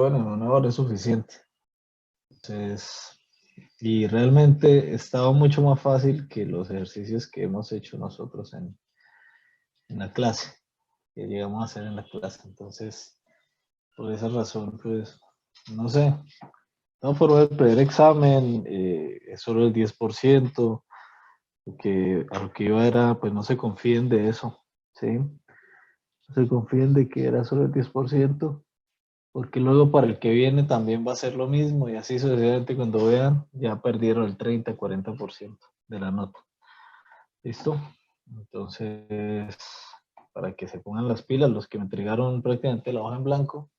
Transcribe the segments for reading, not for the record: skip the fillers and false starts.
bueno, en una hora es suficiente. Entonces, y realmente estaba mucho más fácil que los ejercicios que hemos hecho nosotros en la clase, que llegamos a hacer en la clase. Entonces, por esa razón, pues, no sé, no por el primer examen, es solo el 10%, que a lo que iba era, pues no se confíen de eso, ¿sí? No se confíen de que era solo el 10%, porque luego para el que viene también va a ser lo mismo y así sucesivamente cuando vean, ya perdieron el 30-40% de la nota. ¿Listo? Entonces, para que se pongan las pilas, los que me entregaron prácticamente la hoja en blanco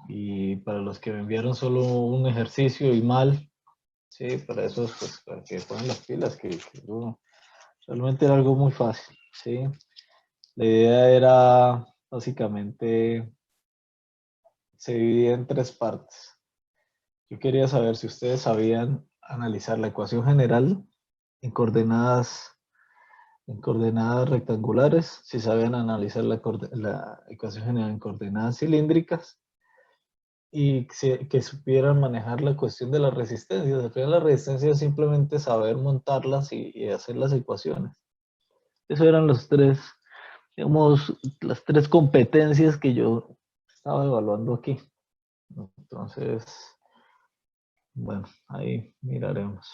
y para los que me enviaron solo un ejercicio y mal, sí, para eso, pues, para que pongan las pilas, realmente era algo muy fácil, sí. La idea era, básicamente, se dividía en tres partes. Yo quería saber si ustedes sabían analizar la ecuación general en coordenadas rectangulares, si sabían analizar la ecuación general en coordenadas cilíndricas y que supieran manejar la cuestión de las resistencias. Al final, la resistencia es simplemente saber montarlas y hacer las ecuaciones. Esos eran los tres, digamos, las tres competencias que yo estaba evaluando aquí. Entonces, bueno, ahí miraremos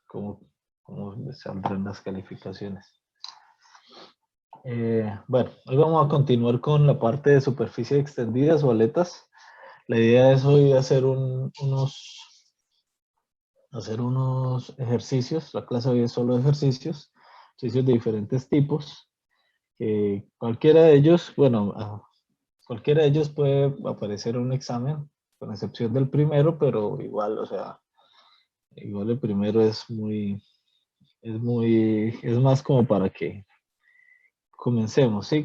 cómo, cómo saldrán las calificaciones. Bueno, hoy vamos a continuar con la parte de superficie extendidas o aletas. La idea es hoy hacer unos ejercicios. La clase hoy es solo ejercicios de diferentes tipos. Cualquiera de ellos, bueno, cualquiera de ellos puede aparecer en un examen, con excepción del primero, pero igual, o sea, igual el primero es más como para que comencemos, ¿sí?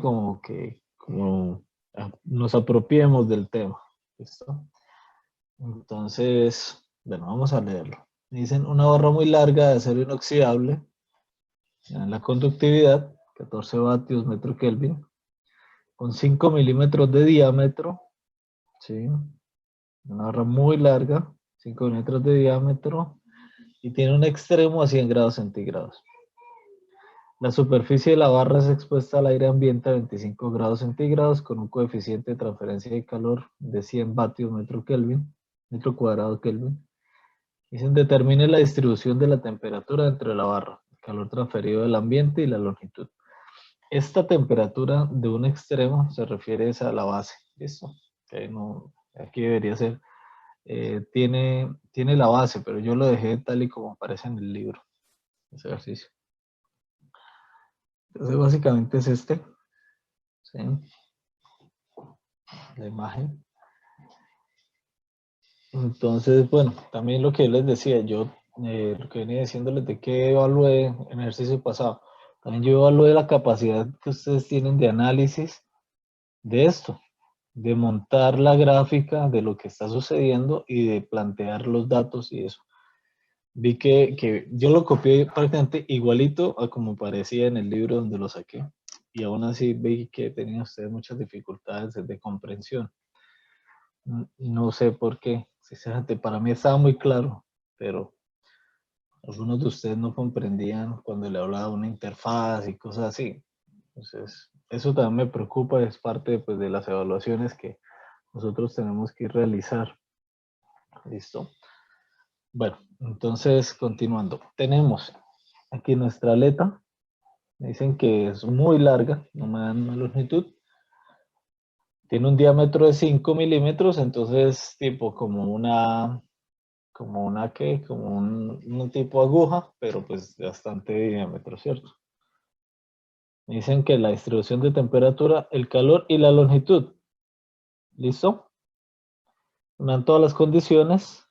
Nos apropiemos del tema. ¿Listo? Entonces, bueno, vamos a leerlo. Dicen una barra muy larga de acero inoxidable, en la conductividad, 14 vatios metro Kelvin, con 5 milímetros de diámetro, ¿sí? Una barra muy larga, 5 milímetros de diámetro, y tiene un extremo a 100 grados centígrados. La superficie de la barra es expuesta al aire ambiente a 25 grados centígrados con un coeficiente de transferencia de calor de 100 vatios metro cuadrado Kelvin. Dicen, determine la distribución de la temperatura dentro de la barra, el calor transferido del ambiente y la longitud. Esta temperatura de un extremo se refiere a la base. ¿Listo? Okay, no, aquí debería ser, tiene la base, pero yo lo dejé tal y como aparece en el libro, ese ejercicio. Entonces básicamente es este, ¿sí? La imagen. Entonces, bueno, también lo que les decía, yo lo que venía diciéndoles de que evalué en el ejercicio pasado, también yo evalué la capacidad que ustedes tienen de análisis de esto, de montar la gráfica de lo que está sucediendo y de plantear los datos y eso. Vi que yo lo copié prácticamente igualito a como parecía en el libro donde lo saqué, y aún así vi que tenían ustedes muchas dificultades de comprensión. No sé por qué, sinceramente, para mí estaba muy claro, pero algunos de ustedes no comprendían cuando le hablaba de una interfaz y cosas así. Entonces, eso también me preocupa, es parte, pues, de las evaluaciones que nosotros tenemos que realizar. ¿Listo? Bueno, entonces, continuando. Tenemos aquí nuestra aleta. Me dicen que es muy larga, no me dan una longitud. Tiene un diámetro de 5 milímetros, entonces tipo como un tipo aguja, pero pues de bastante diámetro, ¿cierto? Me dicen que la distribución de temperatura, el calor y la longitud. ¿Listo? Me dan todas las condiciones,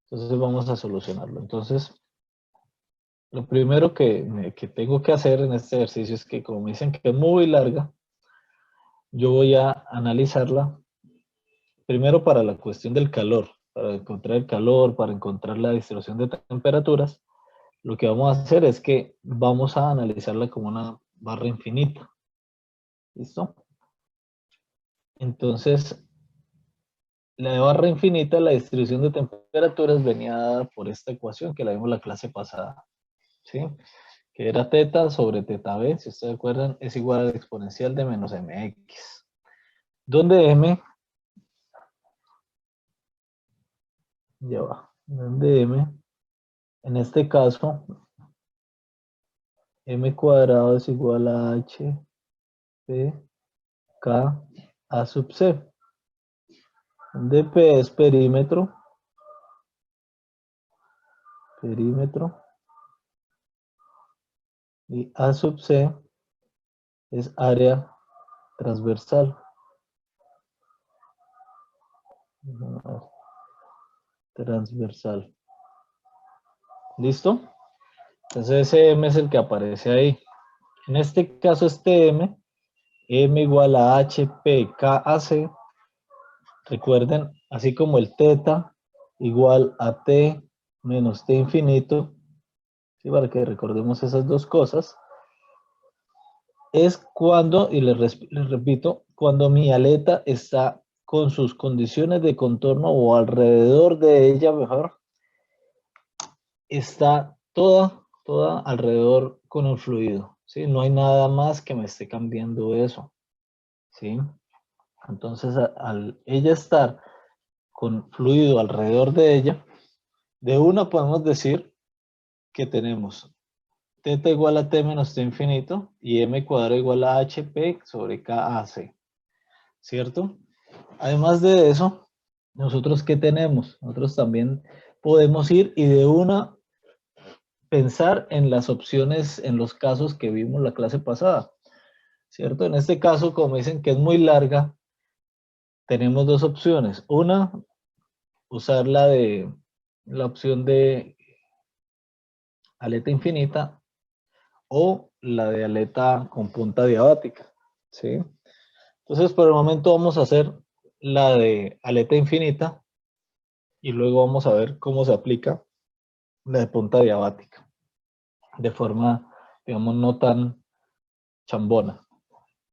entonces vamos a solucionarlo. Entonces, lo primero que tengo que hacer en este ejercicio es que, como me dicen que es muy larga, yo voy a analizarla primero para la cuestión del calor, para encontrar el calor, para encontrar la distribución de temperaturas. Lo que vamos a hacer es que vamos a analizarla como una barra infinita. ¿Listo? Entonces, La de barra infinita, la distribución de temperaturas venía dada por esta ecuación que la vimos la clase pasada, ¿sí? Que era teta sobre teta b, si ustedes recuerdan, es igual a la exponencial de menos mx, donde m, ya va, donde m, en este caso, m cuadrado es igual a h p k a sub c, donde p es perímetro, y a sub c es área transversal. Transversal. ¿Listo? Entonces ese m es el que aparece ahí. En este caso este m igual a HPKAC. Recuerden, así como el teta igual a t menos t infinito, ¿sí? Para que recordemos esas dos cosas, es cuando, y les repito, cuando mi aleta está con sus condiciones de contorno o alrededor de ella, mejor, está toda alrededor con el fluido, ¿sí? No hay nada más que me esté cambiando eso, ¿sí? Entonces, al ella estar con fluido alrededor de ella, de una podemos decir que tenemos teta igual a t menos t infinito y m cuadrado igual a hp sobre kac, ¿cierto? Además de eso, nosotros ¿qué tenemos? Nosotros también podemos ir y de una pensar en las opciones, en los casos que vimos la clase pasada, ¿cierto? En este caso, como dicen que es muy larga, tenemos dos opciones. Una, usar la opción de aleta infinita o la de aleta con punta diabática, ¿sí? Entonces, por el momento vamos a hacer la de aleta infinita y luego vamos a ver cómo se aplica la de punta diabática de forma, digamos, no tan chambona.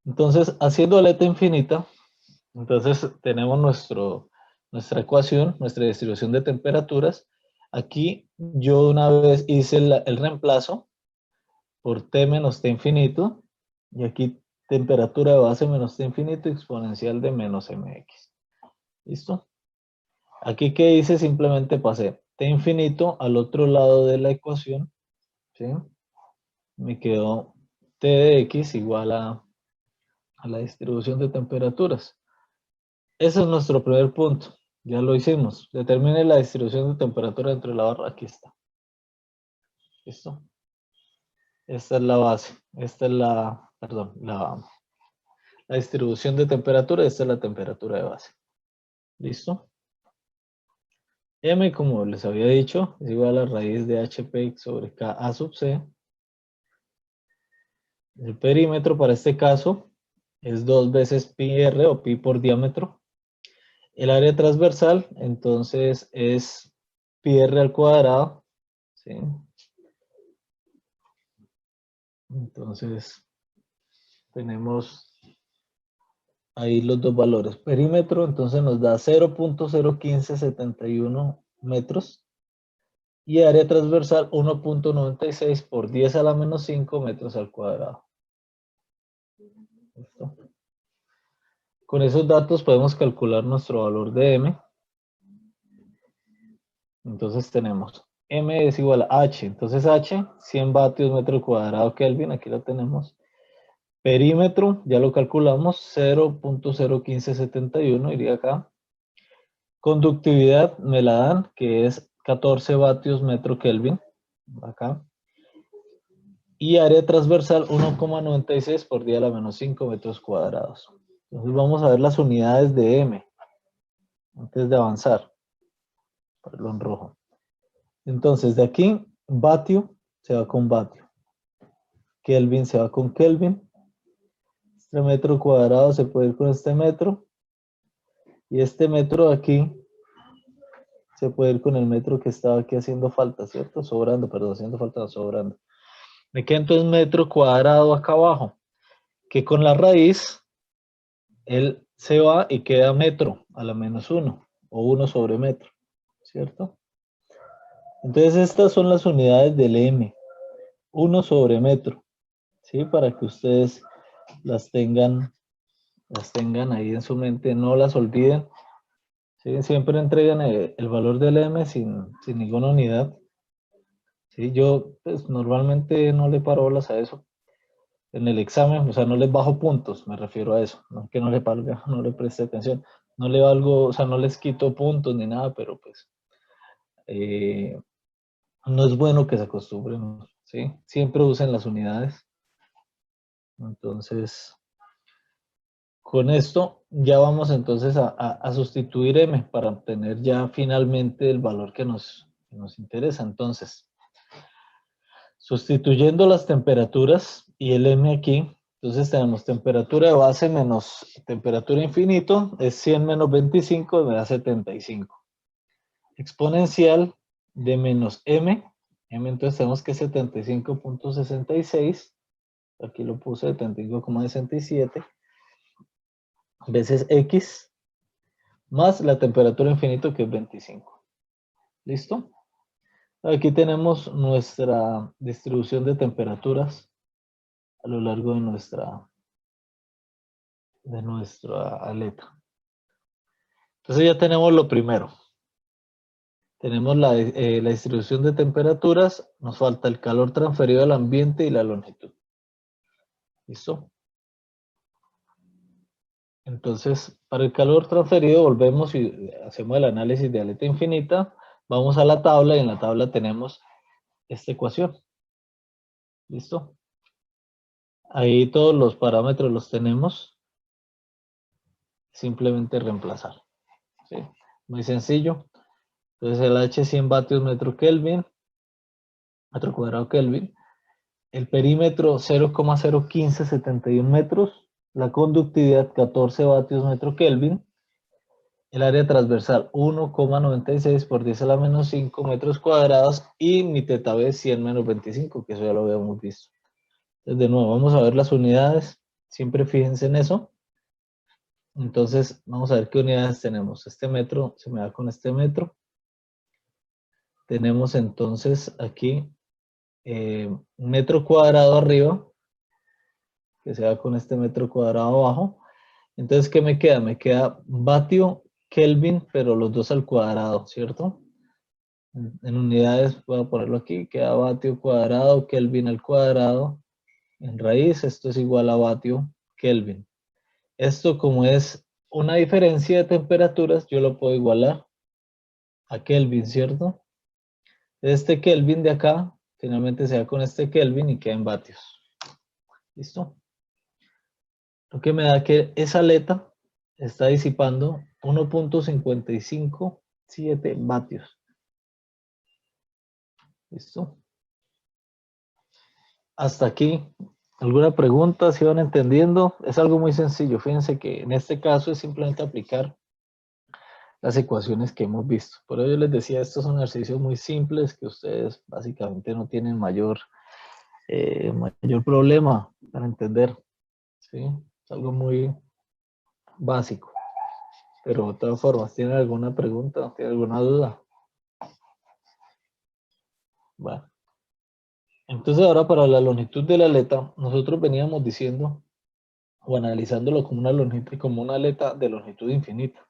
Entonces, haciendo aleta infinita, entonces tenemos nuestra ecuación, nuestra distribución de temperaturas. Aquí yo una vez hice el reemplazo por T menos T infinito y aquí temperatura de base menos T infinito exponencial de menos mx. ¿Listo? Aquí que hice simplemente pasé T infinito al otro lado de la ecuación, ¿sí? Me quedó T de x igual a la distribución de temperaturas. Ese es nuestro primer punto. Ya lo hicimos. Determine la distribución de temperatura dentro de la barra. Aquí está. ¿Listo? Esta es la base. Esta es perdón, la distribución de temperatura. Esta es la temperatura de base. ¿Listo? M, como les había dicho, es igual a la raíz de HP sobre KA sub C. El perímetro para este caso es 2 veces pi r o pi por diámetro. El área transversal, entonces, es pi r al cuadrado. ¿Sí? Entonces, tenemos ahí los dos valores. Perímetro, entonces nos da 0.01571 metros. Y área transversal 1.96 por 10 a la menos 5 metros al cuadrado. ¿Listo? Con esos datos podemos calcular nuestro valor de M. Entonces tenemos M es igual a H. Entonces H, 100 vatios metro cuadrado Kelvin, aquí lo tenemos. Perímetro, ya lo calculamos, 0.01571 iría acá. Conductividad me la dan, que es 14 vatios metro Kelvin, acá. Y área transversal 1,96 por 10 a la menos 5 metros cuadrados. Entonces vamos a ver las unidades de M antes de avanzar. Ponerlo en rojo. Entonces de aquí, vatio se va con vatio. Kelvin se va con Kelvin. Este metro cuadrado se puede ir con este metro. Y este metro de aquí se puede ir con el metro que estaba aquí haciendo falta, ¿cierto? Sobrando, perdón, haciendo falta, no, sobrando. Me queda entonces metro cuadrado acá abajo, que con la raíz, él se va y queda metro a la menos 1. o 1 sobre metro, ¿cierto? Entonces estas son las unidades del M, 1 sobre metro, ¿sí? Para que ustedes las tengan ahí en su mente, no las olviden, ¿sí? Siempre entregan el valor del M sin ninguna unidad, ¿sí? Yo pues normalmente no le paro bolas a eso en el examen, o sea, no les bajo puntos, me refiero a eso, no que no le valga, no le preste atención, no le valgo, o sea, no les quito puntos ni nada, pero pues no es bueno que se acostumbren, ¿sí? Siempre usen las unidades. Entonces, con esto ya vamos entonces a sustituir M para obtener ya finalmente el valor que nos interesa. Entonces, sustituyendo las temperaturas y el M aquí, entonces tenemos temperatura de base menos temperatura infinito, es 100 menos 25, me da 75. Exponencial de menos M, entonces tenemos que 75.66, aquí lo puse 75,67, veces X, más la temperatura infinito que es 25. ¿Listo? Aquí tenemos nuestra distribución de temperaturas a lo largo de nuestra aleta. Entonces ya tenemos lo primero. Tenemos la distribución de temperaturas, nos falta el calor transferido al ambiente y la longitud. ¿Listo? Entonces, para el calor transferido volvemos y hacemos el análisis de aleta infinita, vamos a la tabla y en la tabla tenemos esta ecuación. ¿Listo? Ahí todos los parámetros los tenemos. Simplemente reemplazar. ¿Sí? Muy sencillo. Entonces el H 100 vatios metro Kelvin, metro cuadrado Kelvin. El perímetro 0,01571 metros. La conductividad 14 vatios metro Kelvin. El área transversal 1,96 por 10 a la menos 5 metros cuadrados. Y mi teta B 100 menos 25, que eso ya lo habíamos visto. Entonces de nuevo vamos a ver las unidades. Siempre fíjense en eso. Entonces, vamos a ver qué unidades tenemos. Este metro se me da con este metro. Tenemos entonces aquí un metro cuadrado arriba, que se da con este metro cuadrado abajo. Entonces, ¿qué me queda? Me queda vatio Kelvin, pero los dos al cuadrado, ¿cierto? En unidades, voy a ponerlo aquí, queda vatio cuadrado Kelvin al cuadrado. En raíz, esto es igual a vatio Kelvin. Esto, como es una diferencia de temperaturas, yo lo puedo igualar a Kelvin, ¿cierto? Este Kelvin de acá, finalmente se da con este Kelvin y queda en vatios. ¿Listo? Lo que me da que esa aleta está disipando 1.557 vatios. ¿Listo? Hasta aquí. ¿Alguna pregunta? ¿Si van entendiendo? Es algo muy sencillo. Fíjense que en este caso es simplemente aplicar las ecuaciones que hemos visto. Por ello yo les decía, estos son ejercicios muy simples que ustedes básicamente no tienen mayor problema para entender. ¿Sí? Es algo muy básico. Pero de todas formas, ¿tienen alguna pregunta? ¿Tienen alguna duda? Bueno. Entonces ahora para la longitud de la aleta, nosotros veníamos diciendo o analizándolo como una longitud, como una aleta de longitud infinita.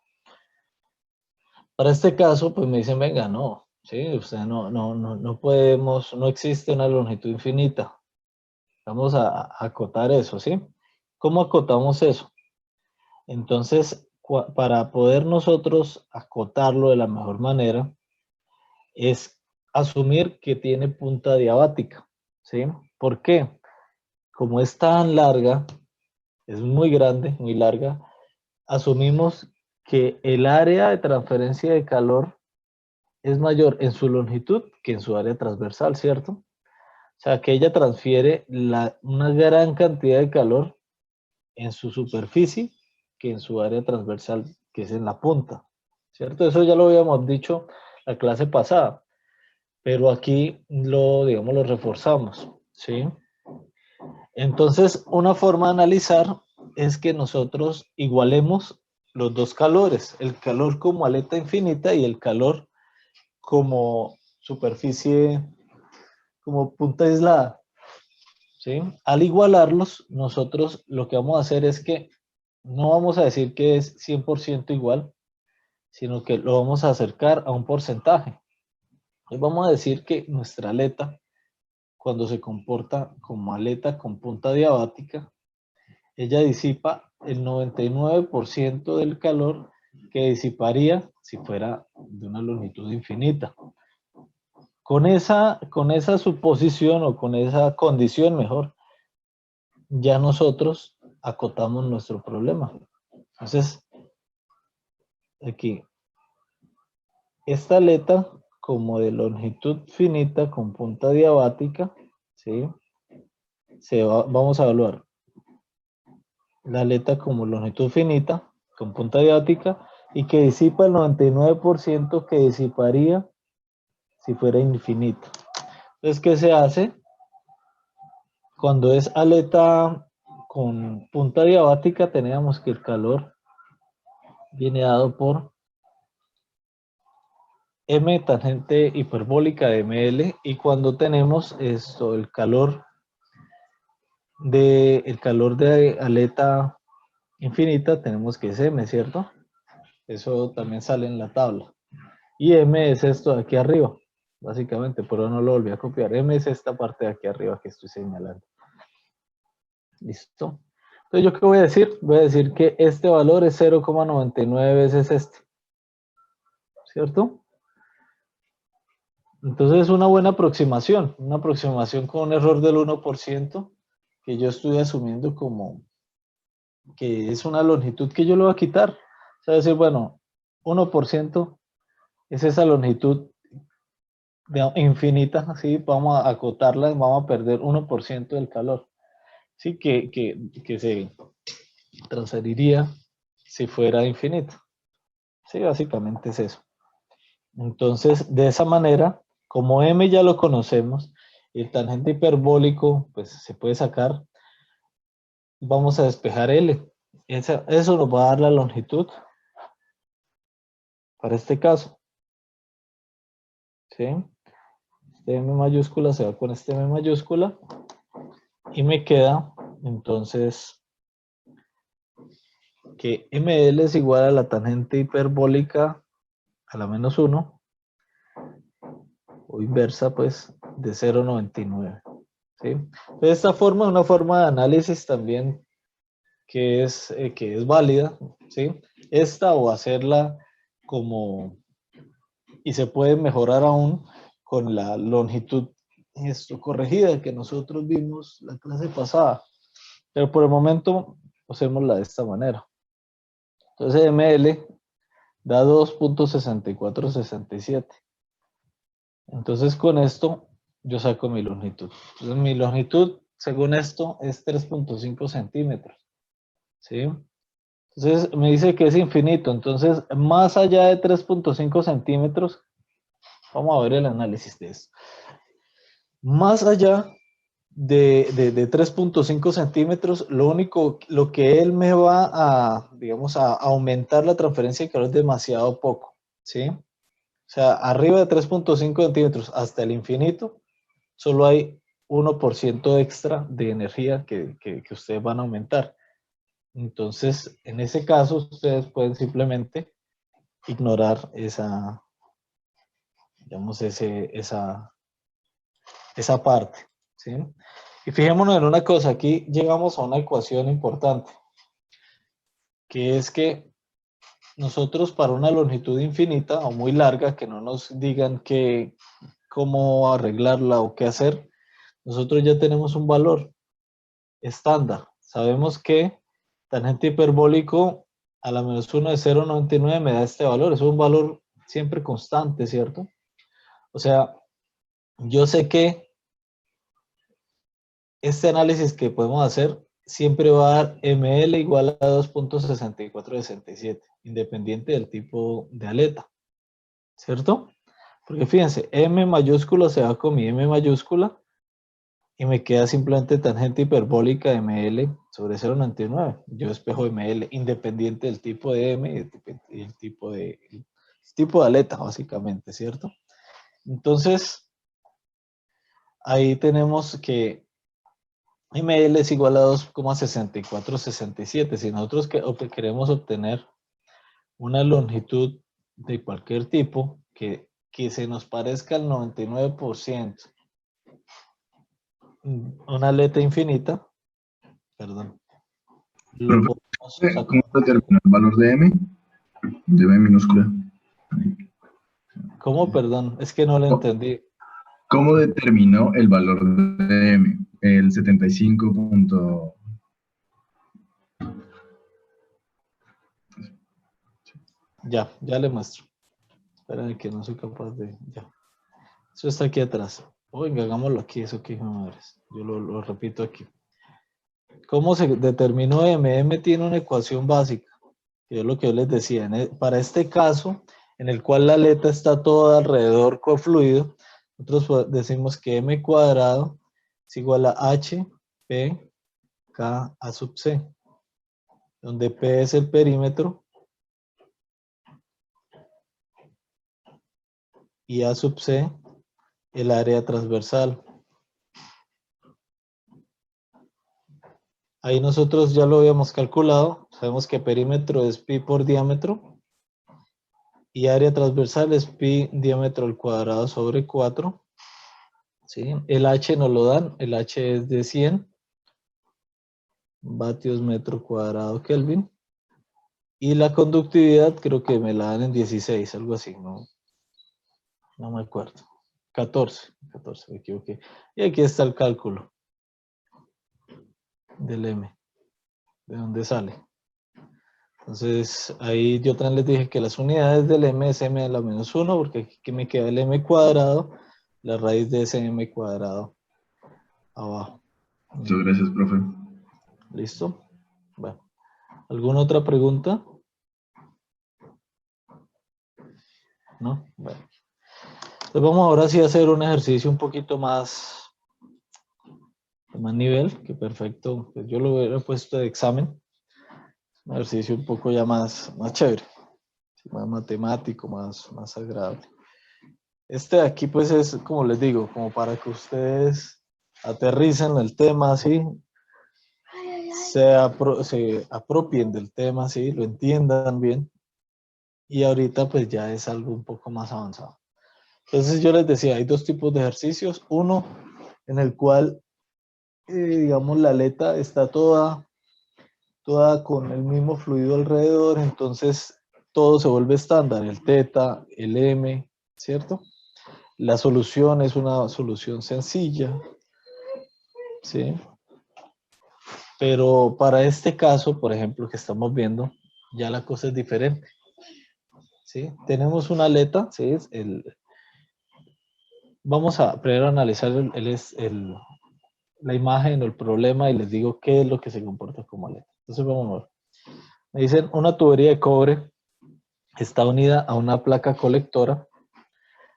Para este caso, pues me dicen, venga, no, sí, o sea, no podemos, no existe una longitud infinita. Vamos a acotar eso, ¿sí? ¿Cómo acotamos eso? Entonces, para poder nosotros acotarlo de la mejor manera, es asumir que tiene punta diabática, ¿sí? ¿Por qué? Como es tan larga, es muy grande, muy larga, asumimos que el área de transferencia de calor es mayor en su longitud que en su área transversal, ¿cierto? O sea, que ella transfiere una gran cantidad de calor en su superficie que en su área transversal, que es en la punta, ¿cierto? Eso ya lo habíamos dicho la clase pasada, pero aquí digamos, lo reforzamos, ¿sí? Entonces, una forma de analizar es que nosotros igualemos los dos calores, el calor como aleta infinita y el calor como superficie, como punta aislada, ¿sí? Al igualarlos, nosotros lo que vamos a hacer es que no vamos a decir que es 100% igual, sino que lo vamos a acercar a un porcentaje. Entonces vamos a decir que nuestra aleta, cuando se comporta como aleta con punta diabática, ella disipa el 99% del calor que disiparía si fuera de una longitud infinita. Con esa suposición o con esa condición mejor, ya nosotros acotamos nuestro problema. Entonces, aquí, esta aleta como de longitud finita con punta diabática, ¿sí? Vamos a evaluar la aleta como longitud finita con punta diabática y que disipa el 99% que disiparía si fuera infinita. Entonces, ¿qué se hace? Cuando es aleta con punta diabática, tenemos que el calor viene dado por M tangente hiperbólica de ml, y cuando tenemos esto, el calor de aleta infinita, tenemos que es M, ¿cierto? Eso también sale en la tabla. Y M es esto de aquí arriba, básicamente, pero no lo volví a copiar. M es esta parte de aquí arriba que estoy señalando. ¿Listo? Entonces, ¿yo qué voy a decir? Voy a decir que este valor es 0,99 veces este, ¿cierto? Entonces es una buena aproximación con un error del 1%, que yo estoy asumiendo como que es una longitud que yo le voy a quitar. O sea, decir, bueno, 1% es esa longitud infinita, así vamos a acotarla, vamos a perder 1% del calor, sí, que se transferiría si fuera infinito. Sí, básicamente es eso. Entonces, de esa manera, como M ya lo conocemos, el tangente hiperbólico, pues se puede sacar, vamos a despejar L. Eso nos va a dar la longitud para este caso. ¿Sí? Este M mayúscula se va con este M mayúscula y me queda entonces que ML es igual a la tangente hiperbólica a la menos 1 o inversa, pues, de 0,99. ¿Sí? De esta forma, una forma de análisis también que es válida, ¿sí? Esta o hacerla como, y se puede mejorar aún con la longitud corregida que nosotros vimos la clase pasada. Pero por el momento, hacémosla de esta manera. Entonces, ML da 2.6467. Entonces, con esto, yo saco mi longitud. Entonces, mi longitud, según esto, es 3.5 centímetros. ¿Sí? Entonces, me dice que es infinito. Entonces, más allá de 3.5 centímetros, vamos a ver el análisis de esto. Más allá de 3.5 centímetros, lo que él me va a, digamos, a aumentar la transferencia de calor es demasiado poco, ¿sí? O sea, arriba de 3.5 centímetros hasta el infinito, solo hay 1% extra de energía que ustedes van a aumentar. Entonces, en ese caso, ustedes pueden simplemente ignorar digamos, esa parte, ¿sí? Y fijémonos en una cosa, aquí llegamos a una ecuación importante, que es que nosotros para una longitud infinita o muy larga, que no nos digan cómo arreglarla o qué hacer, nosotros ya tenemos un valor estándar. Sabemos que tangente hiperbólico a la menos 1 de 0,99 me da este valor. Es un valor siempre constante, ¿cierto? O sea, yo sé que este análisis que podemos hacer siempre va a dar ML igual a 2.6467, independiente del tipo de aleta, ¿cierto? Porque fíjense, M mayúscula se va con mi M mayúscula y me queda simplemente tangente hiperbólica de ML sobre 0,99. Yo despejo ML independiente del tipo de M y el tipo de aleta, básicamente, ¿cierto? Entonces, ahí tenemos que ML es igual a 2,6467. Si nosotros queremos obtener una longitud de cualquier tipo que se nos parezca al 99%, una aleta infinita, perdón, lo Profe, podemos sacar. ¿cómo determina el valor de M? De M minúscula. ¿Cómo? Perdón, es que no lo entendí. ¿Cómo determinó el valor de M? El 75 punto... Ya le muestro. Espérame que no soy capaz de... Ya. Eso está aquí atrás. Venga, hagámoslo aquí, eso que hijo de madres. Yo lo repito aquí. ¿Cómo se determinó M? M tiene una ecuación básica, que es lo que yo les decía. Para este caso, en el cual la aleta está toda alrededor cofluido, nosotros decimos que M cuadrado es igual a H, P, K, A sub C, donde P es el perímetro y A sub C el área transversal. Ahí nosotros ya lo habíamos calculado, sabemos que perímetro es pi por diámetro y área transversal es pi diámetro al cuadrado sobre 4. ¿Sí? El H nos lo dan, el H es de 100 vatios metro cuadrado Kelvin. Y la conductividad creo que me la dan en 16, algo así, no me acuerdo. 14, me equivoqué. Y aquí está el cálculo del M, de dónde sale. Entonces, ahí yo también les dije que las unidades del M es M a la menos 1, porque aquí me queda el M cuadrado, la raíz de ese M cuadrado abajo. Muchas gracias, profe. ¿Listo? Bueno, ¿alguna otra pregunta? ¿No? Bueno. Entonces vamos ahora sí a hacer un ejercicio un poquito más, de más nivel, que perfecto. Pues yo lo hubiera puesto de examen. Un ejercicio un poco ya más chévere, más matemático, más agradable. Este de aquí pues es, como les digo, como para que ustedes aterricen el tema, ¿sí? Se apropien del tema, ¿sí? Lo entiendan bien. Y ahorita pues ya es algo un poco más avanzado. Entonces yo les decía, hay dos tipos de ejercicios. Uno en el cual, digamos, la aleta está toda con el mismo fluido alrededor, entonces todo se vuelve estándar, el teta, el M, ¿cierto? La solución es una solución sencilla, ¿sí? Pero para este caso, por ejemplo, que estamos viendo, ya la cosa es diferente, ¿sí? Tenemos una aleta, ¿sí? Vamos a primero analizar la imagen o el problema y les digo qué es lo que se comporta como aleta. Entonces vamos a ver. Me dicen una tubería de cobre está unida a una placa colectora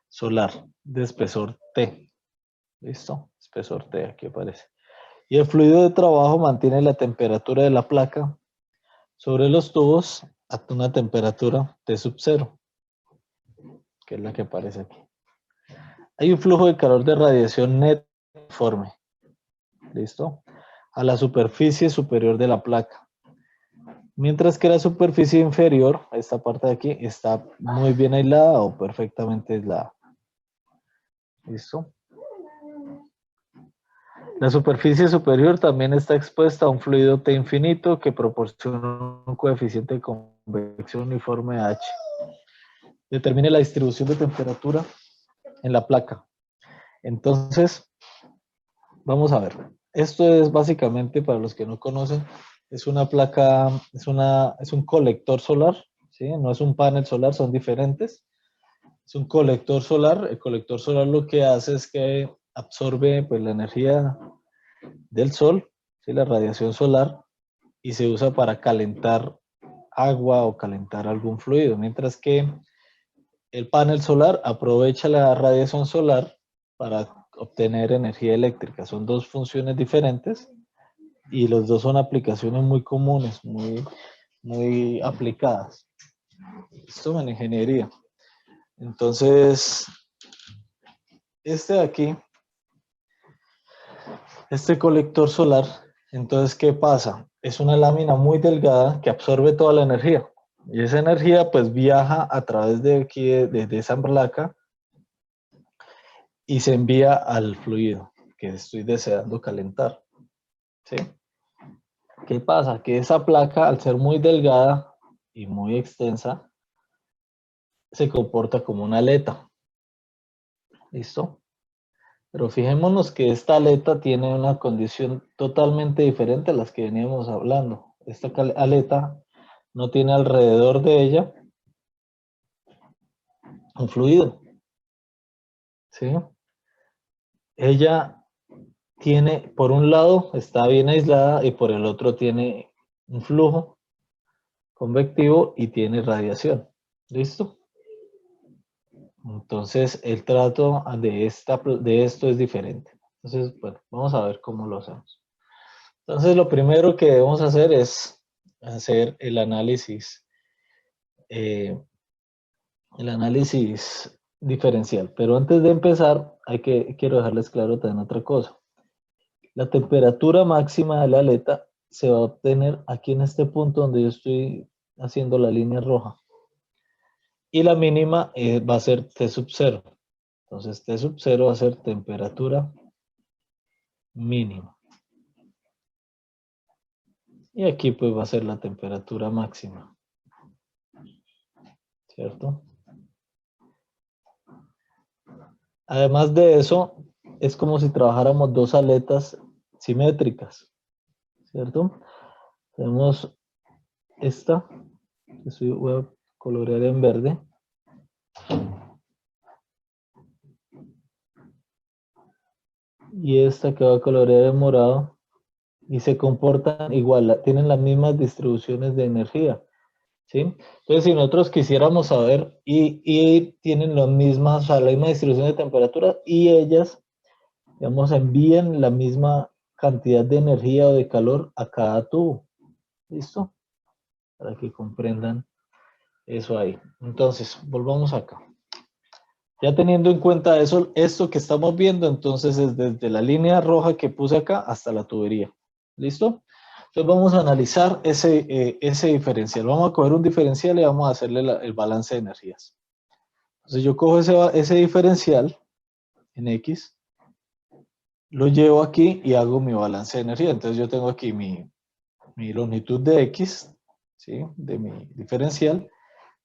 solar de espesor T. ¿Listo? Espesor T, aquí aparece. Y el fluido de trabajo mantiene la temperatura de la placa sobre los tubos a una temperatura T sub 0, que es la que aparece aquí. Hay un flujo de calor de radiación net uniforme. ¿Listo? A la superficie superior de la placa. Mientras que la superficie inferior, esta parte de aquí, está muy bien aislada o perfectamente aislada. ¿Listo? La superficie superior también está expuesta a un fluido T infinito que proporciona un coeficiente de convección uniforme H. Determine la distribución de temperatura en la placa. Entonces, vamos a ver. Esto es básicamente, para los que no conocen, es una placa, es un colector solar, ¿sí? No es un panel solar, son diferentes. Es un colector solar. El colector solar lo que hace es que absorbe pues, la energía del sol, ¿sí? La radiación solar, y se usa para calentar agua o calentar algún fluido, mientras que el panel solar aprovecha la radiación solar para obtener energía eléctrica. Son dos funciones diferentes y los dos son aplicaciones muy comunes, muy aplicadas. Esto en ingeniería. Entonces, este de aquí, este colector solar, entonces, ¿qué pasa? Es una lámina muy delgada que absorbe toda la energía. Y esa energía pues viaja a través de aquí, de esa placa, y se envía al fluido que estoy deseando calentar. ¿Sí? ¿Qué pasa? Que esa placa, al ser muy delgada y muy extensa, se comporta como una aleta. ¿Listo? Pero fijémonos que esta aleta tiene una condición totalmente diferente a las que veníamos hablando. Esta aleta no tiene alrededor de ella un fluido. ¿Sí? Ella tiene, por un lado, está bien aislada y por el otro tiene un flujo convectivo y tiene radiación. ¿Listo? Entonces, el trato de esto es diferente. Entonces, bueno, vamos a ver cómo lo hacemos. Entonces, lo primero que debemos hacer es hacer el análisis diferencial. Pero antes de empezar, quiero dejarles claro también otra cosa. La temperatura máxima de la aleta se va a obtener aquí en este punto donde yo estoy haciendo la línea roja. Y la mínima va a ser T sub 0. Entonces T sub 0 va a ser temperatura mínima. Y aquí pues va a ser la temperatura máxima. ¿Cierto? Además de eso, es como si trabajáramos dos aletas simétricas. ¿Cierto? Tenemos esta, que voy a colorear en verde. Y esta que va a colorear en morado. Y se comportan igual, tienen las mismas distribuciones de energía. ¿Sí? Entonces, si nosotros quisiéramos saber, y tienen las mismas, o sea, la misma distribución de temperatura, y ellas, digamos, envían la misma cantidad de energía o de calor a cada tubo. ¿Listo? Para que comprendan eso ahí. Entonces, volvamos acá. Ya teniendo en cuenta eso, esto que estamos viendo, entonces es desde la línea roja que puse acá hasta la tubería. ¿Listo? Entonces vamos a analizar ese diferencial. Vamos a coger un diferencial y vamos a hacerle el balance de energías. Entonces yo cojo ese diferencial en X, lo llevo aquí y hago mi balance de energía. Entonces yo tengo aquí mi longitud de X, ¿sí? De mi diferencial.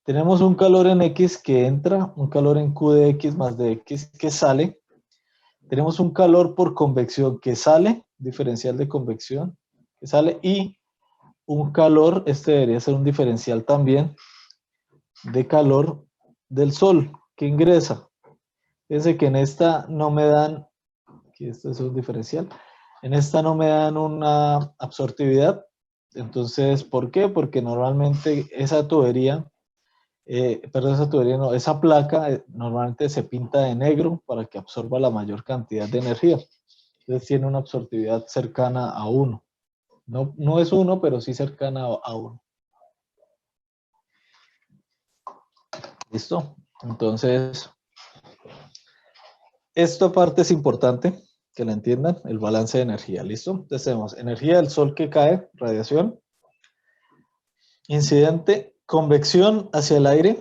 Tenemos un calor en X que entra, un calor en Q de X más de X que sale. Tenemos un calor por convección que sale, diferencial de convección que sale, y un calor, este debería ser un diferencial también, de calor del sol que ingresa. Fíjense que en esta no me dan, aquí esto es un diferencial, en esta no me dan una absortividad. Entonces, ¿por qué? Porque normalmente esa tubería, esa placa normalmente se pinta de negro para que absorba la mayor cantidad de energía. Entonces tiene una absortividad cercana a 1. No es 1, pero sí cercana a 1. ¿Listo? Entonces, esta parte es importante que la entiendan, el balance de energía. ¿Listo? Entonces tenemos energía del sol que cae, radiación, incidente, convección hacia el aire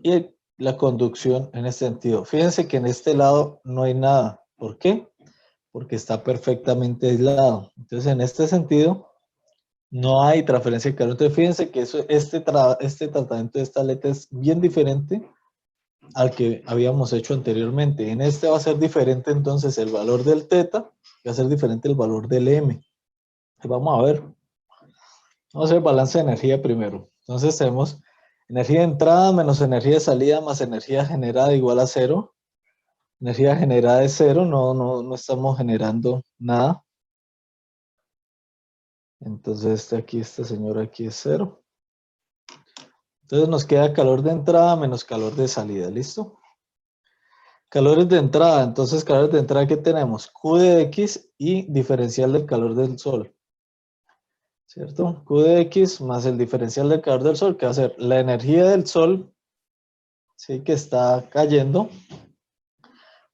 y la conducción en este sentido. Fíjense que en este lado no hay nada. ¿Por qué? Porque está perfectamente aislado. Entonces, en este sentido, no hay transferencia de calor. Entonces, fíjense que este tratamiento de esta aleta es bien diferente al que habíamos hecho anteriormente. En este va a ser diferente entonces el valor del teta, va a ser diferente el valor del M. Vamos a ver. Vamos a hacer el balance de energía primero. Entonces tenemos energía de entrada menos energía de salida más energía generada igual a 0. Energía generada es 0, no estamos generando nada. Entonces este señor aquí es 0. Entonces nos queda calor de entrada menos calor de salida, ¿listo? Calores de entrada. Entonces, calores de entrada que tenemos Q de X y diferencial del calor del Sol. ¿Cierto? Q de X más el diferencial del calor del Sol, que va a ser la energía del Sol, ¿sí? Que está cayendo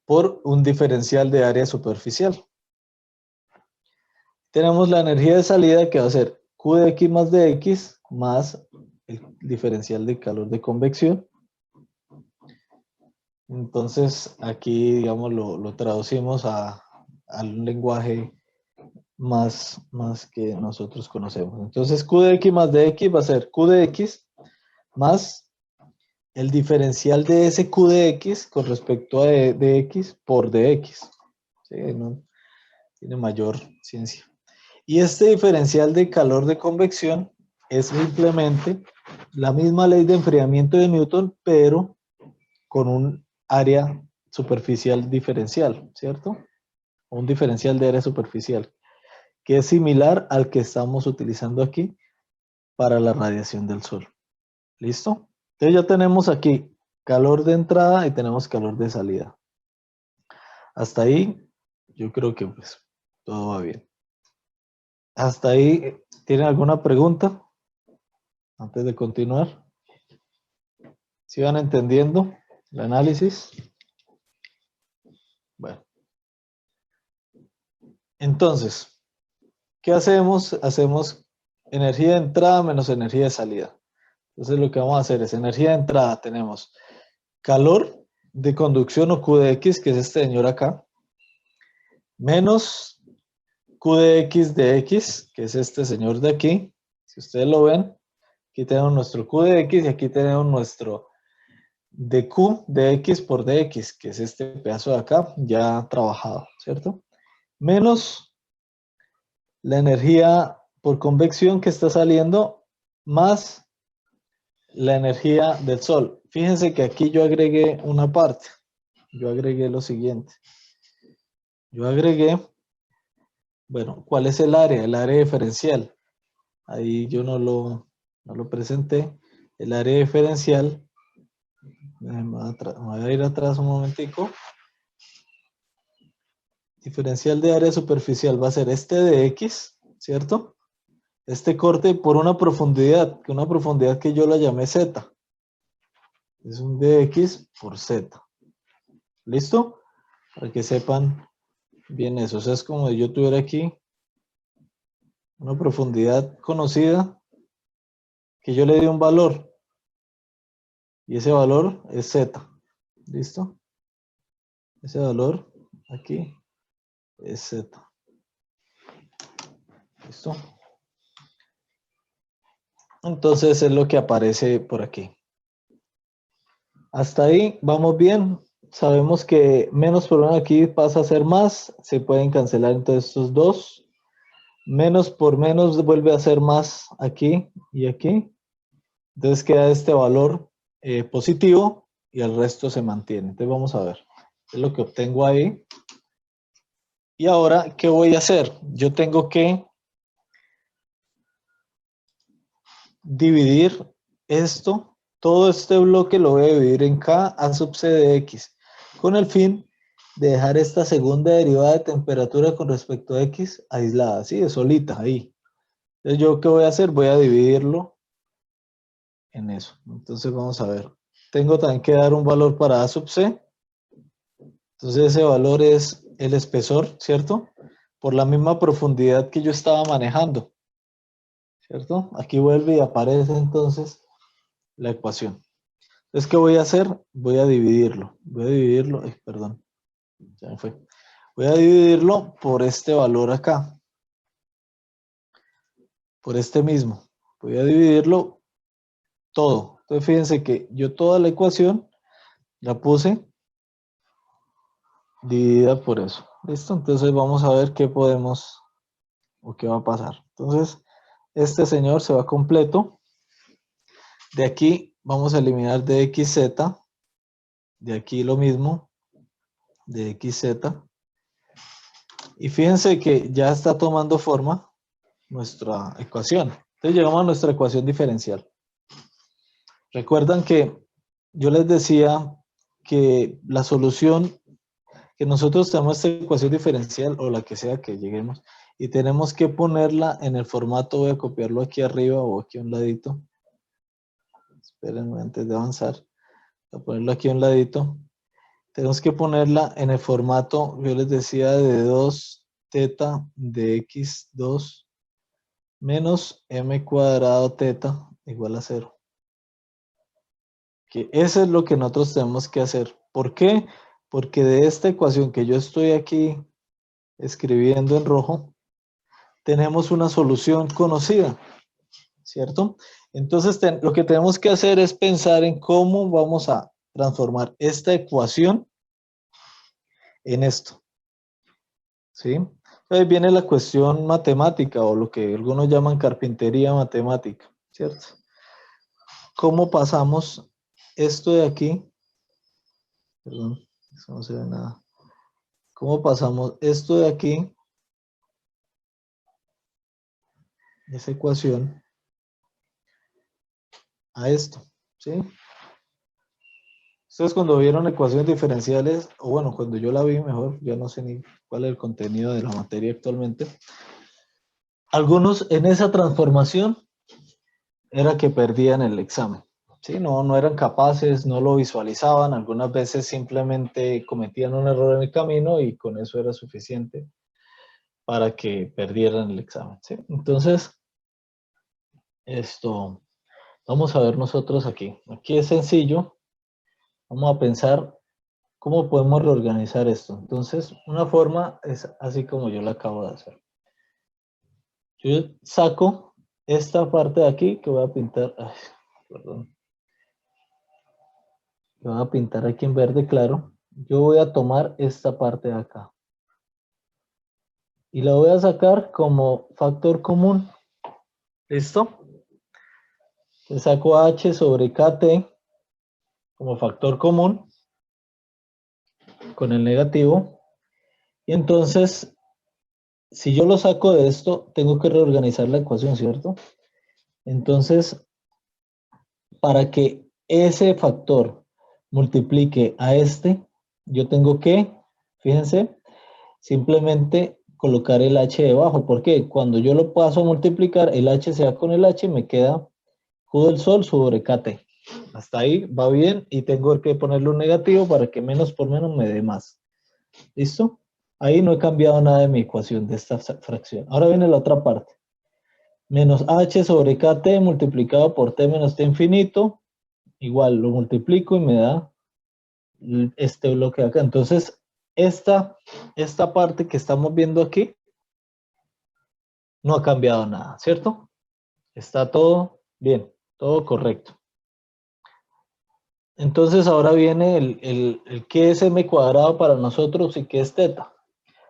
por un diferencial de área superficial. Tenemos la energía de salida que va a ser Q de X más de X más el diferencial de calor de convección. Entonces aquí, digamos, lo traducimos a un lenguaje más que nosotros conocemos. Entonces Q de X más de X va a ser Q de X más el diferencial de ese Q de X con respecto a de X por dx. ¿Sí? No tiene mayor ciencia. Y este diferencial de calor de convección es simplemente la misma ley de enfriamiento de Newton, pero con un área superficial diferencial, ¿cierto? Un diferencial de área superficial, que es similar al que estamos utilizando aquí para la radiación del Sol. ¿Listo? Entonces ya tenemos aquí calor de entrada y tenemos calor de salida. Hasta ahí, yo creo que pues todo va bien. Hasta ahí, ¿tienen alguna pregunta antes de continuar? ¿Sí van entendiendo el análisis? Bueno. Entonces, ¿qué hacemos? Hacemos energía de entrada menos energía de salida. Entonces lo que vamos a hacer es energía de entrada. Tenemos calor de conducción o Q de X, que es este señor acá, menos Q de X, que es este señor de aquí. Si ustedes lo ven, aquí tenemos nuestro Q de X y aquí tenemos nuestro de Q de X por dx, que es este pedazo de acá ya trabajado, ¿cierto? Menos la energía por convección que está saliendo más la energía del Sol. Fíjense que aquí yo agregué una parte. Yo agregué lo siguiente. Yo agregué, bueno, ¿cuál es el área? El área diferencial. Ahí yo no lo presenté. El área diferencial, me voy a ir atrás un momentico. Diferencial de área superficial va a ser este de X, ¿cierto? Este corte por una profundidad que yo la llamé Z. Es un dx por Z. ¿Listo? Para que sepan bien eso. O sea, es como si yo tuviera aquí una profundidad conocida que yo le di un valor. Y ese valor es Z. ¿Listo? Ese valor aquí es Z. ¿Listo? Entonces es lo que aparece por aquí. Hasta ahí vamos bien. Sabemos que menos por 1 aquí pasa a ser más. Se pueden cancelar entonces estos dos. Menos por menos vuelve a ser más aquí y aquí. Entonces queda este valor positivo y el resto se mantiene. Entonces vamos a ver. Es lo que obtengo ahí. Y ahora, ¿qué voy a hacer? Yo tengo que dividir esto. Todo este bloque lo voy a dividir en K a sub C de X. Con el fin de dejar esta segunda derivada de temperatura con respecto a X aislada. ¿Sí? De solita, ahí. Entonces, ¿yo qué voy a hacer? Voy a dividirlo en eso. Entonces, vamos a ver. Tengo también que dar un valor para A sub C. Entonces, ese valor es el espesor, ¿cierto? Por la misma profundidad que yo estaba manejando. ¿Cierto? Aquí vuelve y aparece entonces la ecuación. Entonces, ¿qué voy a hacer? Voy a dividirlo. Perdón, ya me fue. Voy a dividirlo por este valor acá. Por este mismo. Voy a dividirlo todo. Entonces, fíjense que yo toda la ecuación la puse dividida por eso. ¿Listo? Entonces, vamos a ver qué podemos o qué va a pasar. Entonces, este señor se va completo. De aquí vamos a eliminar dxz. De aquí lo mismo. Dxz. Y fíjense que ya está tomando forma nuestra ecuación. Entonces llegamos a nuestra ecuación diferencial. Recuerdan que yo les decía que la solución, que nosotros tenemos esta ecuación diferencial o la que sea que lleguemos y tenemos que ponerla en el formato, voy a copiarlo aquí arriba o aquí a un ladito. Espérenme antes de avanzar. Voy a ponerlo aquí a un ladito. Tenemos que ponerla en el formato, yo les decía, de 2 teta de x2 menos m cuadrado teta igual a 0. Que eso es lo que nosotros tenemos que hacer. ¿Por qué? Porque de esta ecuación que yo estoy aquí escribiendo en rojo, tenemos una solución conocida, ¿cierto? Entonces lo que tenemos que hacer es pensar en cómo vamos a transformar esta ecuación en esto, ¿sí? Ahí viene la cuestión matemática o lo que algunos llaman carpintería matemática, ¿cierto? ¿Cómo pasamos esto de aquí? Perdón, eso no se ve nada. ¿Cómo pasamos esto de aquí, esa ecuación, a esto? ¿Sí? Ustedes cuando vieron ecuaciones diferenciales, o bueno, cuando yo la vi mejor, ya no sé ni cuál es el contenido de la materia actualmente. Algunos en esa transformación era que perdían el examen. ¿Sí? No eran capaces, no lo visualizaban, algunas veces simplemente cometían un error en el camino y con eso era suficiente para que perdieran el examen. ¿Sí? Entonces, esto, vamos a ver nosotros aquí. Aquí es sencillo. Vamos a pensar cómo podemos reorganizar esto. Entonces, una forma es así como yo lo acabo de hacer. Yo saco esta parte de aquí que voy a pintar. Ay, perdón. Que voy a pintar aquí en verde claro. Yo voy a tomar esta parte de acá. Y la voy a sacar como factor común. ¿Listo? Le saco h sobre kt como factor común con el negativo. Y entonces, si yo lo saco de esto, tengo que reorganizar la ecuación, ¿cierto? Entonces, para que ese factor multiplique a este, yo tengo que, fíjense, simplemente colocar el h debajo. ¿Por qué? Cuando yo lo paso a multiplicar, el h se va con el h, me queda Q del sol sobre kt. Hasta ahí va bien y tengo que ponerle un negativo para que menos por menos me dé más. ¿Listo? Ahí no he cambiado nada de mi ecuación de esta fracción. Ahora viene la otra parte. Menos h sobre kt multiplicado por t menos t infinito. Igual lo multiplico y me da este bloque de acá. Entonces, esta parte que estamos viendo aquí no ha cambiado nada, ¿cierto? Está todo bien, todo correcto. Entonces ahora viene el qué es m cuadrado para nosotros y qué es teta.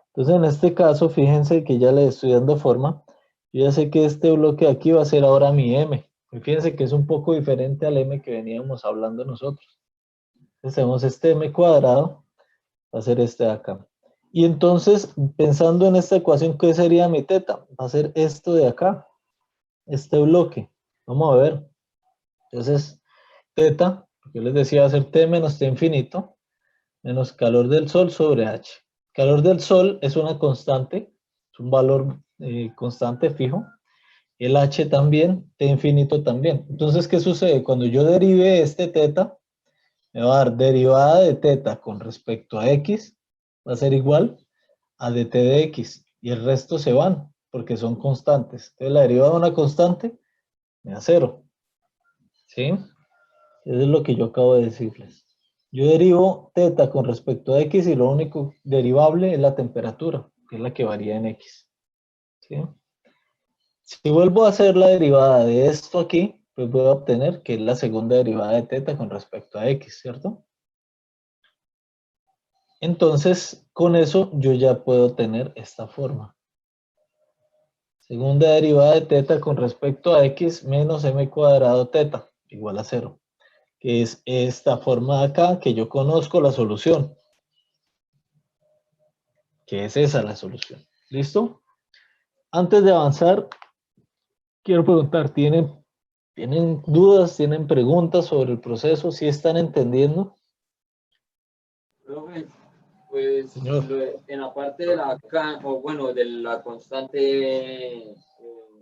Entonces en este caso, fíjense que ya le estoy dando forma. Yo ya sé que este bloque de aquí va a ser ahora mi m. Y fíjense que es un poco diferente al m que veníamos hablando nosotros. Entonces tenemos este m cuadrado, va a ser este de acá. Y entonces, pensando en esta ecuación, ¿qué sería mi teta? Va a ser esto de acá, este bloque. Vamos a ver. Entonces, teta, yo les decía, va a ser t menos t infinito, menos calor del sol sobre h. Calor del sol es una constante, es un valor constante fijo. El h también, t infinito también. Entonces, ¿qué sucede? Cuando yo derive este teta, me va a dar derivada de teta con respecto a x, va a ser igual a dt de x. Y el resto se van, porque son constantes. Entonces, la derivada de una constante me da 0. ¿Sí? Eso es lo que yo acabo de decirles. Yo derivo teta con respecto a x y lo único derivable es la temperatura, que es la que varía en x. ¿Sí? Si vuelvo a hacer la derivada de esto aquí, pues voy a obtener que es la segunda derivada de teta con respecto a x, ¿cierto? Entonces, con eso yo ya puedo tener esta forma. Segunda derivada de teta con respecto a x menos m cuadrado teta igual a 0. Que es esta forma de acá que yo conozco la solución. Que es esa la solución. ¿Listo? Antes de avanzar, quiero preguntar, ¿tienen dudas, tienen preguntas sobre el proceso? ¿Sí están entendiendo? Profe, pues Señor. en la parte de la o bueno, de la constante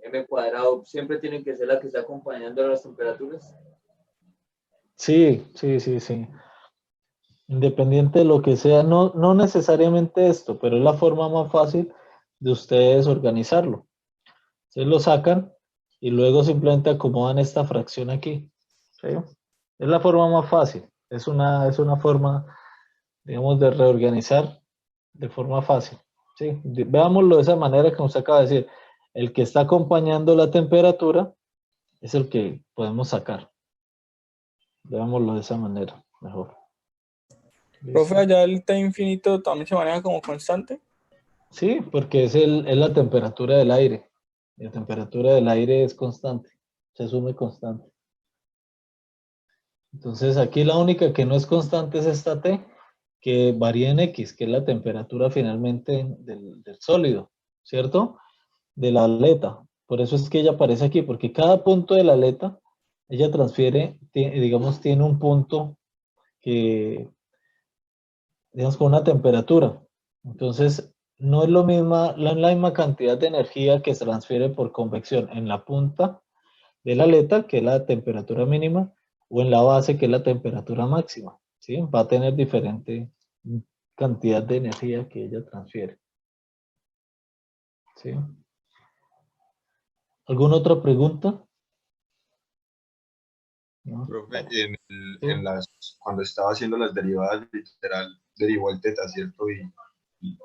m cuadrado, siempre tiene que ser la que está acompañando las temperaturas. Sí, sí, sí, sí. Independiente de lo que sea, no necesariamente esto, pero es la forma más fácil de ustedes organizarlo. Ustedes lo sacan y luego simplemente acomodan esta fracción aquí. ¿Sí? Es la forma más fácil. Es una forma, digamos, de reorganizar de forma fácil. ¿Sí? Veámoslo de esa manera que nos acaba de decir. El que está acompañando la temperatura es el que podemos sacar. Veámoslo de esa manera, mejor. Profe, ¿Listo? allá el T infinito también se maneja como constante. Sí, porque es la temperatura del aire. La temperatura del aire es constante, se asume constante. Entonces aquí la única que no es constante es esta T, que varía en X, que es la temperatura finalmente del sólido, ¿cierto? De la aleta. Por eso es que ella aparece aquí, porque cada punto de la aleta, ella transfiere, digamos, tiene un punto que, digamos, con una temperatura. Entonces, no es la misma cantidad de energía que se transfiere por convección en la punta de la aleta, que es la temperatura mínima, o en la base, que es la temperatura máxima. ¿Sí? Va a tener diferente cantidad de energía que ella transfiere. ¿Sí? ¿Alguna otra pregunta? ¿No? Profe, Vale. Sí. cuando estaba haciendo las derivadas, literal, derivó el teta, ¿cierto? Y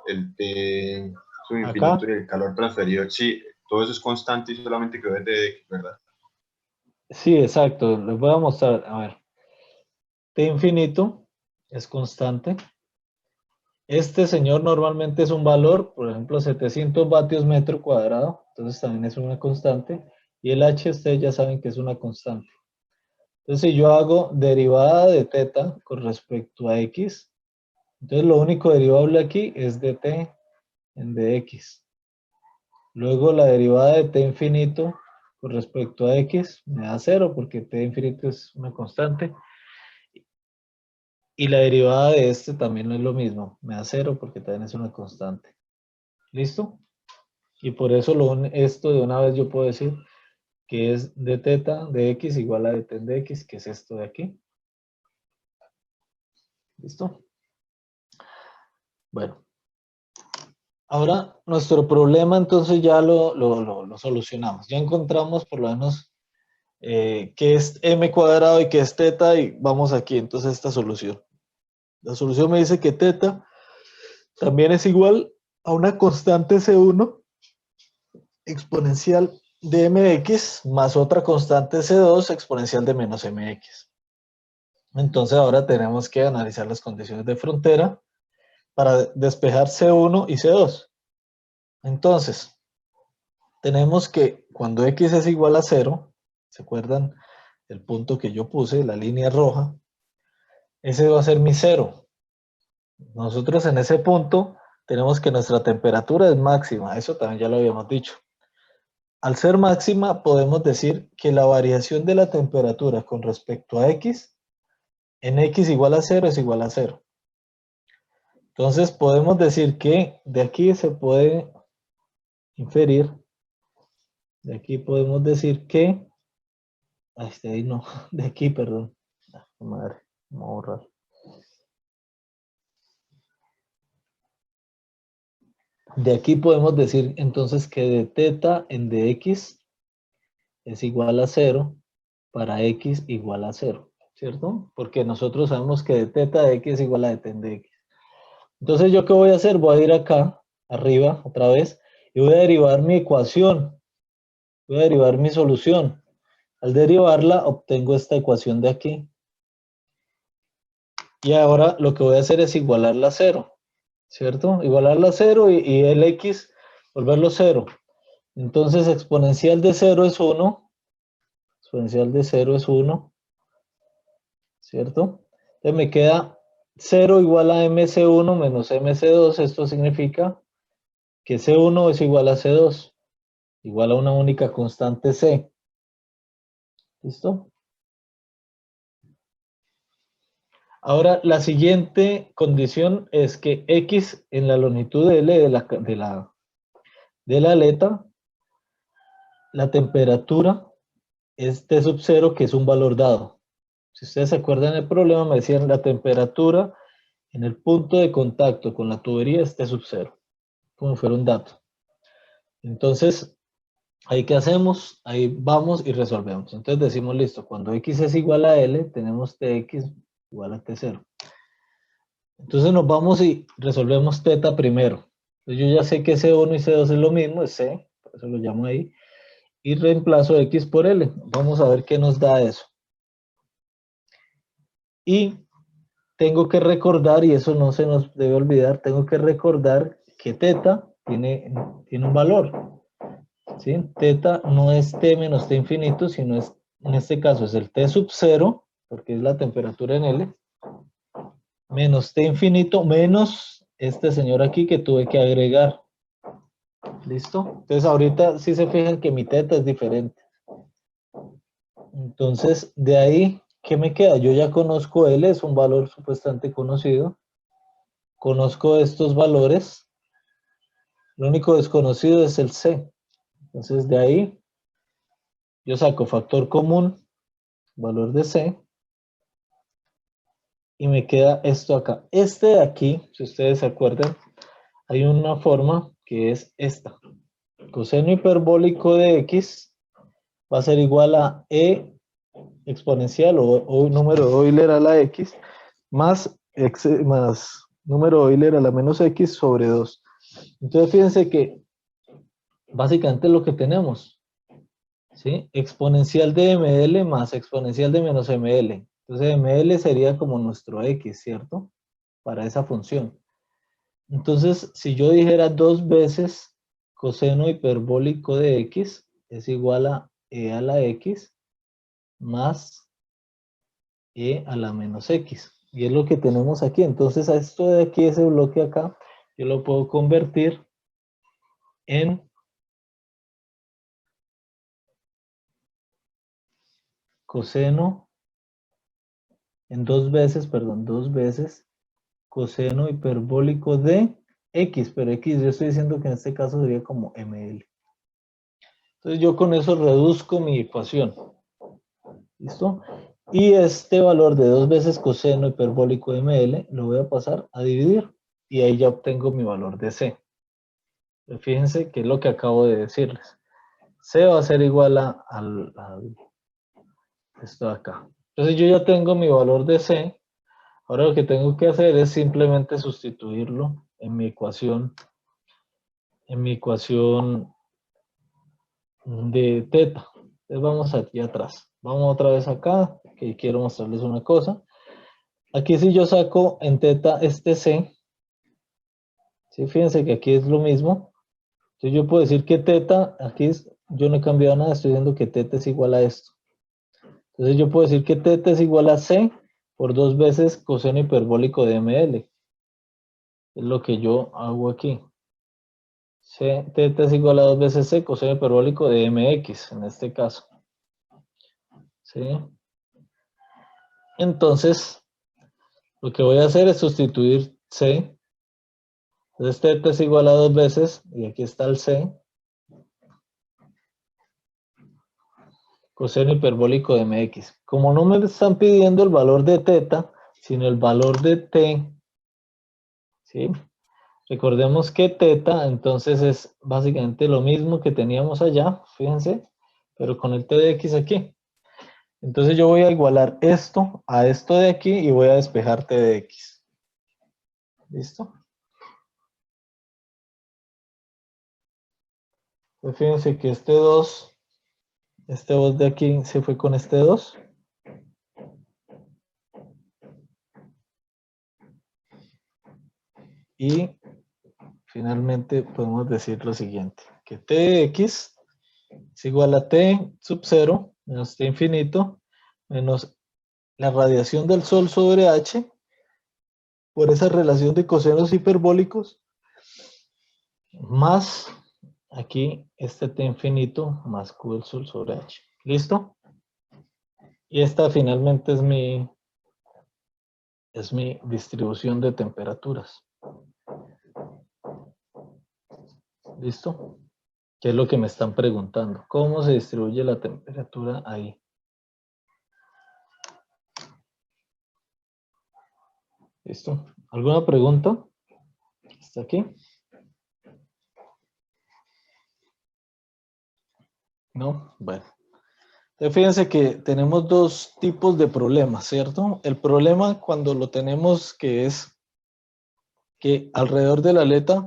el T Acá, subinfinito y el calor transferido, sí, todo eso es constante y solamente quedó de X, ¿verdad? sí, exacto. Les voy a mostrar. A ver, T infinito es constante. Este señor normalmente es un valor, por ejemplo, 700 vatios metro cuadrado, entonces también es una constante. Y el H ustedes ya saben que es una constante. Entonces, si yo hago derivada de teta con respecto a X, entonces lo único derivable aquí es dt en dx. Luego la derivada de t infinito con respecto a x me da 0 porque t infinito es una constante. Y la derivada de este también es lo mismo, me da 0 porque también es una constante. ¿Listo? Y por eso esto de una vez yo puedo decir que es d teta de x igual a dt de x, que es esto de aquí. ¿Listo? Bueno. Ahora, nuestro problema entonces ya lo solucionamos. Ya encontramos por lo menos qué es m cuadrado y qué es teta y vamos aquí entonces a esta solución. La solución me dice que teta también es igual a una constante C1 exponencial de mx más otra constante C2 exponencial de menos mx. Entonces ahora tenemos que analizar las condiciones de frontera para despejar C1 y C2. Entonces, tenemos que cuando x es igual a 0, ¿se acuerdan el punto que yo puse, la línea roja? Ese va a ser mi 0. Nosotros en ese punto tenemos que nuestra temperatura es máxima, eso también ya lo habíamos dicho. Al ser máxima podemos decir que la variación de la temperatura con respecto a x, en x igual a 0 es igual a 0. Entonces podemos decir que de aquí se puede inferir, de aquí podemos decir que, de ahí no, de aquí, perdón. Madre, vamos a borrar. De aquí podemos decir entonces que de teta en dx es igual a 0 para x igual a 0, ¿cierto? Porque nosotros sabemos que de teta de x es igual a de ten de x. Entonces, ¿yo qué voy a hacer? Voy a ir acá, arriba, otra vez, y voy a derivar mi ecuación. Voy a derivar mi solución. Al derivarla, obtengo esta ecuación de aquí. Y ahora lo que voy a hacer es igualarla a 0, ¿cierto? Igualarla a 0 y el x volverlo 0. Entonces, exponencial de 0 es 1. Exponencial de 0 es 1, ¿cierto? Entonces me queda 0 igual a mc1 menos mc2. Esto significa que c1 es igual a c2, igual a una única constante c. ¿Listo? Ahora, la siguiente condición es que X en la longitud de L de la aleta, la temperatura es T sub 0, que es un valor dado. Si ustedes se acuerdan del problema, me decían la temperatura en el punto de contacto con la tubería es T sub 0, como fuera un dato. Entonces, ¿ahí qué hacemos? Ahí vamos y resolvemos. Entonces decimos, listo, cuando X es igual a L, tenemos Tx igual a T0. Entonces nos vamos y resolvemos teta primero. Entonces yo ya sé que C1 y C2 es lo mismo, es C, por eso lo llamo ahí. Y reemplazo X por L. Vamos a ver qué nos da eso. Y tengo que recordar, y eso no se nos debe olvidar, tengo que recordar que teta tiene un valor. ¿Sí? Teta no es T menos T infinito, sino es, en este caso es el T sub 0, porque es la temperatura en L, menos T infinito, menos este señor aquí que tuve que agregar. ¿Listo? Entonces ahorita sí se fijan que mi teta es diferente. Entonces, de ahí, ¿qué me queda? Yo ya conozco L, es un valor supuestamente conocido. Conozco estos valores. Lo único desconocido es el C. Entonces, de ahí, yo saco factor común, valor de C, y me queda esto acá. Este de aquí, si ustedes se acuerdan, hay una forma que es esta. Coseno hiperbólico de X va a ser igual a E exponencial o número de Euler a la X más número de Euler a la menos X sobre 2. Entonces fíjense que básicamente lo que tenemos, ¿sí? Exponencial de ml más exponencial de menos ml. Entonces ml sería como nuestro X, ¿cierto? Para esa función. Entonces, si yo dijera 2 veces coseno hiperbólico de X es igual a E a la X más E a la menos X. Y es lo que tenemos aquí. Entonces, a esto de aquí, ese bloque acá, yo lo puedo convertir en coseno, en 2 veces, perdón, 2 veces coseno hiperbólico de X, pero X yo estoy diciendo que en este caso sería como ml. Entonces yo con eso reduzco mi ecuación. ¿Listo? Y este valor de 2 veces coseno hiperbólico de ml lo voy a pasar a dividir y ahí ya obtengo mi valor de C. Fíjense que es lo que acabo de decirles. C va a ser igual a esto de acá. Entonces yo ya tengo mi valor de C. Ahora lo que tengo que hacer es simplemente sustituirlo en mi ecuación de teta. Entonces vamos aquí atrás. Vamos otra vez acá, que quiero mostrarles una cosa. Aquí si yo saco en teta este C, ¿sí? Fíjense que aquí es lo mismo. Entonces yo puedo decir que teta, aquí yo no he cambiado nada, estoy diciendo que teta es igual a esto. Entonces yo puedo decir que teta es igual a C por 2 veces coseno hiperbólico de ml. Es lo que yo hago aquí. Teta es igual a 2 veces C coseno hiperbólico de mx, en este caso. ¿Sí? Entonces, lo que voy a hacer es sustituir C. Entonces teta es igual a 2 veces, y aquí está el C, coseno hiperbólico de mx. Como no me están pidiendo el valor de teta, sino el valor de t, ¿sí? Recordemos que teta, entonces es básicamente lo mismo que teníamos allá, fíjense, pero con el t de x aquí. Entonces yo voy a igualar esto a esto de aquí y voy a despejar t de x. ¿Listo? Pues fíjense que este 2 de aquí se fue con este 2. Y finalmente podemos decir lo siguiente, que t de x es igual a t sub 0 menos t infinito menos la radiación del sol sobre h por esa relación de cosenos hiperbólicos más aquí este t infinito más q del sol sobre h. ¿Listo? Y esta finalmente es mi es mi distribución de temperaturas. ¿Listo? ¿Qué es lo que me están preguntando? ¿Cómo se distribuye la temperatura ahí? ¿Listo? ¿Alguna pregunta? ¿Está aquí? ¿No? Bueno. Entonces fíjense que tenemos dos tipos de problemas, ¿cierto? El problema cuando lo tenemos que es que alrededor de la aleta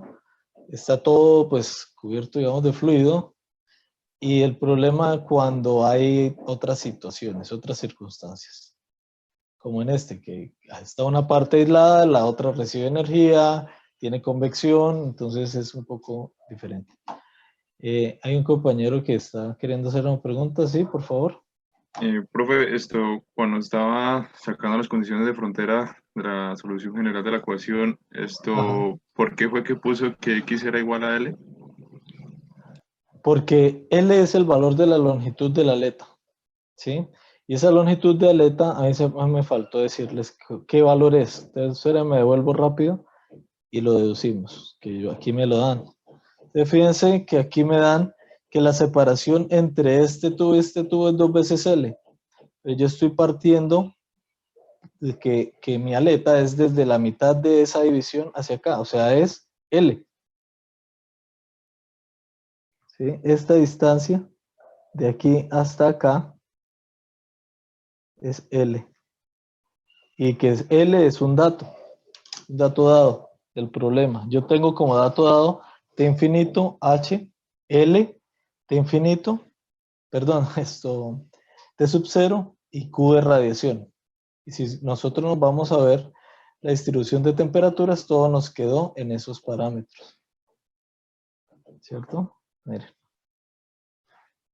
está todo pues cubierto, digamos, de fluido, y el problema cuando hay otras situaciones, otras circunstancias, como en este, que está una parte aislada, la otra recibe energía, tiene convección, entonces es un poco diferente. Hay un compañero que está queriendo hacer una pregunta, sí, por favor. Profe, cuando estaba sacando las condiciones de frontera de la solución general de la ecuación, Ajá. ¿por qué fue que puso que X era igual a L? Porque L es el valor de la longitud de la aleta, ¿sí? Y esa longitud de aleta, a mí me faltó decirles qué valor es. Entonces, espera, me devuelvo rápido y lo deducimos, que aquí me lo dan. Entonces, fíjense que aquí me dan que la separación entre este tubo y este tubo es 2 veces L. Pero yo estoy partiendo de que mi aleta es desde la mitad de esa división hacia acá, o sea, es L. ¿Sí? Esta distancia de aquí hasta acá es L. Y que es L es un dato dado del problema. Yo tengo como dato dado T infinito, H, L, T infinito, perdón, T sub 0 y Q de radiación. Y si nosotros nos vamos a ver la distribución de temperaturas, todo nos quedó en esos parámetros. ¿Cierto? Miren.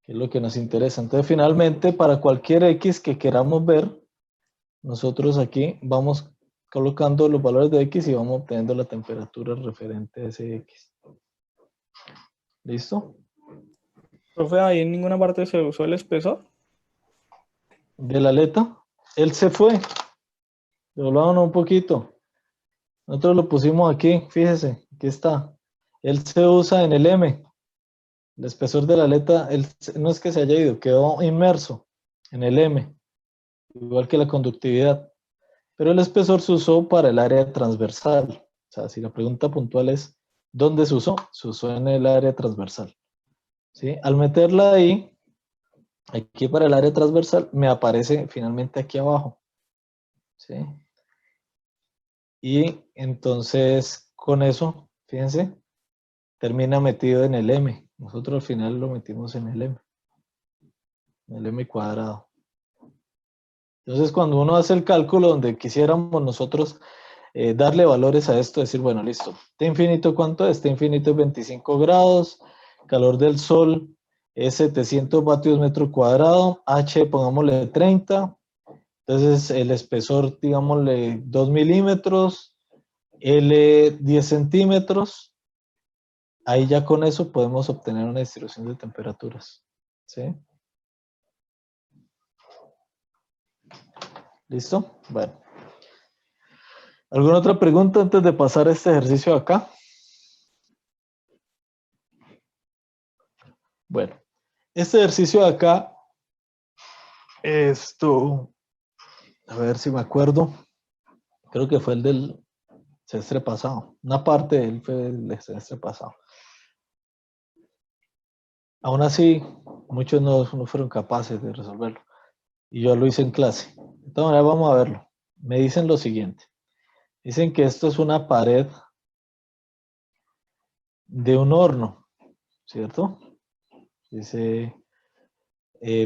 Que es lo que nos interesa. Entonces, finalmente, para cualquier X que queramos ver, nosotros aquí vamos colocando los valores de X y vamos obteniendo la temperatura referente a ese X. ¿Listo? Profe, ahí en ninguna parte se usó el espesor. De la aleta, él se fue. Devolvámonos un poquito. Nosotros lo pusimos aquí, fíjese, aquí está. Él se usa en el M. El espesor de la aleta, no es que se haya ido, quedó inmerso en el M, igual que la conductividad. Pero el espesor se usó para el área transversal. O sea, si la pregunta puntual es ¿dónde se usó en el área transversal. ¿Sí? Al meterla ahí, aquí para el área transversal, me aparece finalmente aquí abajo. ¿Sí? Y entonces, con eso, fíjense, termina metido en el M. Nosotros al final lo metimos en el M cuadrado. Entonces, cuando uno hace el cálculo donde quisiéramos nosotros darle valores a esto, decir, bueno, listo, T infinito, ¿cuánto es? T infinito es 25 grados, calor del sol es 700 vatios metro cuadrado, H pongámosle 30, entonces el espesor, digámosle 2 milímetros, L 10 centímetros, ahí ya con eso podemos obtener una distribución de temperaturas, ¿sí? ¿Listo? Bueno. ¿Alguna otra pregunta antes de pasar a este ejercicio acá? Bueno, este ejercicio de acá, a ver si me acuerdo, creo que fue el del semestre pasado, una parte de él fue del semestre pasado. Aún así, muchos no fueron capaces de resolverlo, y yo lo hice en clase. De todas maneras, vamos a verlo. Me dicen lo siguiente, dicen que esto es una pared de un horno, ¿cierto? Dice...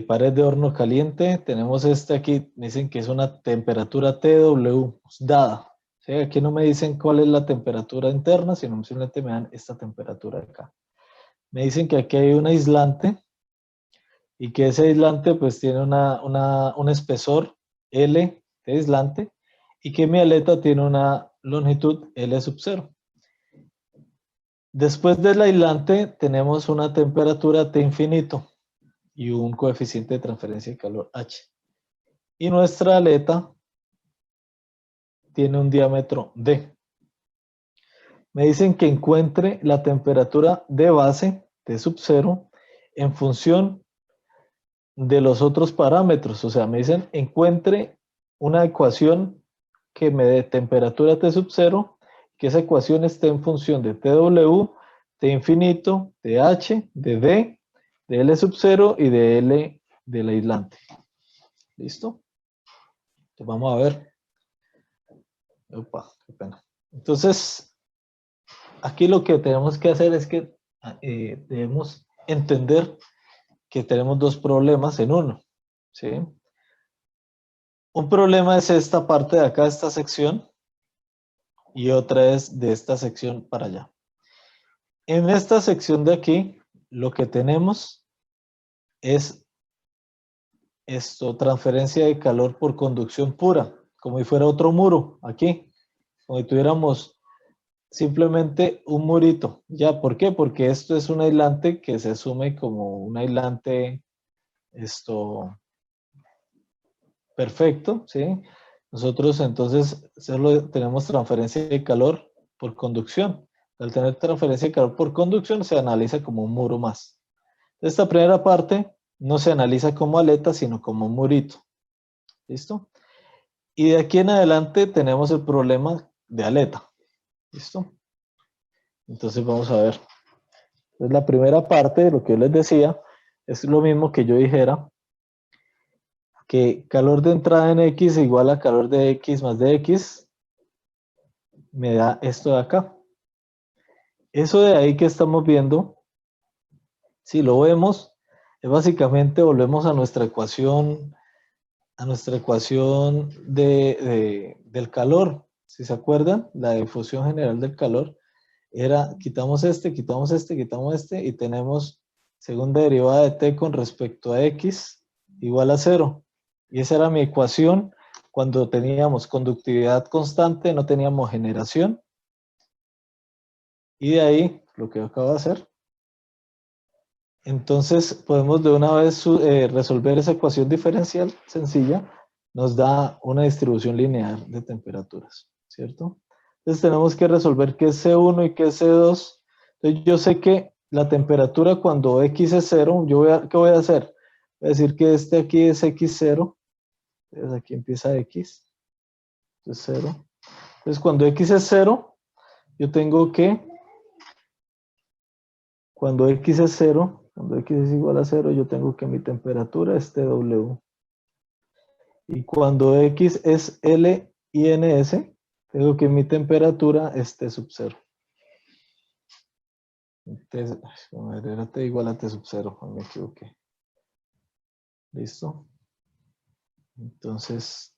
pared de horno caliente, tenemos este aquí, me dicen que es una temperatura TW dada. ¿Sí? Aquí no me dicen cuál es la temperatura interna, sino simplemente me dan esta temperatura de acá. Me dicen que aquí hay un aislante y que ese aislante pues tiene un espesor L de aislante y que mi aleta tiene una longitud L sub 0. Después del aislante tenemos una temperatura T infinito y un coeficiente de transferencia de calor H. Y nuestra aleta tiene un diámetro D. Me dicen que encuentre la temperatura de base, T sub 0, en función de los otros parámetros. O sea, me dicen encuentre una ecuación que me dé temperatura T sub 0, que esa ecuación esté en función de TW, T infinito, de H, de D, de L sub 0 y de L del aislante. ¿Listo? Entonces vamos a ver. Opa, qué pena. Entonces, aquí lo que tenemos que hacer es que debemos entender que tenemos dos problemas en uno, ¿sí? Un problema es esta parte de acá, esta sección, y otra es de esta sección para allá. En esta sección de aquí, lo que tenemos es transferencia de calor por conducción pura, como si fuera otro muro, aquí, como si tuviéramos simplemente un murito. ¿Ya? ¿Por qué? Porque esto es un aislante que se asume como un aislante perfecto, ¿sí? Nosotros entonces solo tenemos transferencia de calor por conducción. Al tener transferencia de calor por conducción se analiza como un muro más. Esta primera parte no se analiza como aleta, sino como un murito. ¿Listo? Y de aquí en adelante tenemos el problema de aleta. ¿Listo? Entonces vamos a ver. Entonces la primera parte de lo que yo les decía es lo mismo que yo dijera que calor de entrada en X igual a calor de X más de X me da esto de acá. Eso de ahí que estamos viendo, si lo vemos, es básicamente volvemos a nuestra ecuación del calor. Si se acuerdan, la difusión general del calor era quitamos este, quitamos este, quitamos este y tenemos segunda derivada de T con respecto a X igual a 0. Y esa era mi ecuación cuando teníamos conductividad constante, no teníamos generación. Y de ahí, lo que acabo de hacer. Entonces, podemos de una vez resolver esa ecuación diferencial sencilla. Nos da una distribución lineal de temperaturas, ¿cierto? Entonces, tenemos que resolver qué es C1 y qué es C2. Entonces, yo sé que la temperatura cuando X es 0, ¿qué voy a hacer? Voy a decir que este aquí es X0. Entonces, aquí empieza X. Entonces, 0. Entonces, cuando X es 0, yo tengo que, cuando X es 0, cuando X es igual a 0, yo tengo que mi temperatura es TW. Y cuando X es L y NS, tengo que mi temperatura es T sub 0. Era T igual a T sub 0, me equivoqué. ¿Listo? Entonces,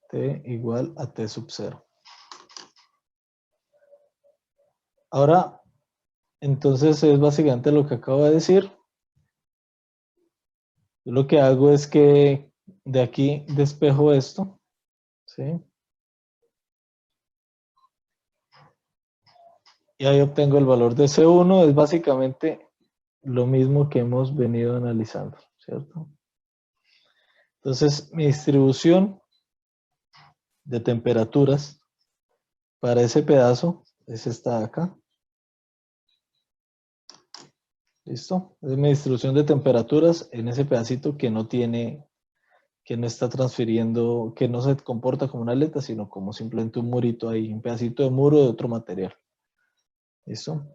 T igual a T sub 0. Ahora, entonces es básicamente lo que acabo de decir. Yo lo que hago es que de aquí despejo esto, ¿sí? Y ahí obtengo el valor de C1, es básicamente lo mismo que hemos venido analizando, ¿cierto? Entonces, mi distribución de temperaturas para ese pedazo es esta de acá. ¿Listo? Es mi distribución de temperaturas en ese pedacito que no tiene, que no está transfiriendo, que no se comporta como una aleta, sino como simplemente un murito ahí, un pedacito de muro de otro material. ¿Listo?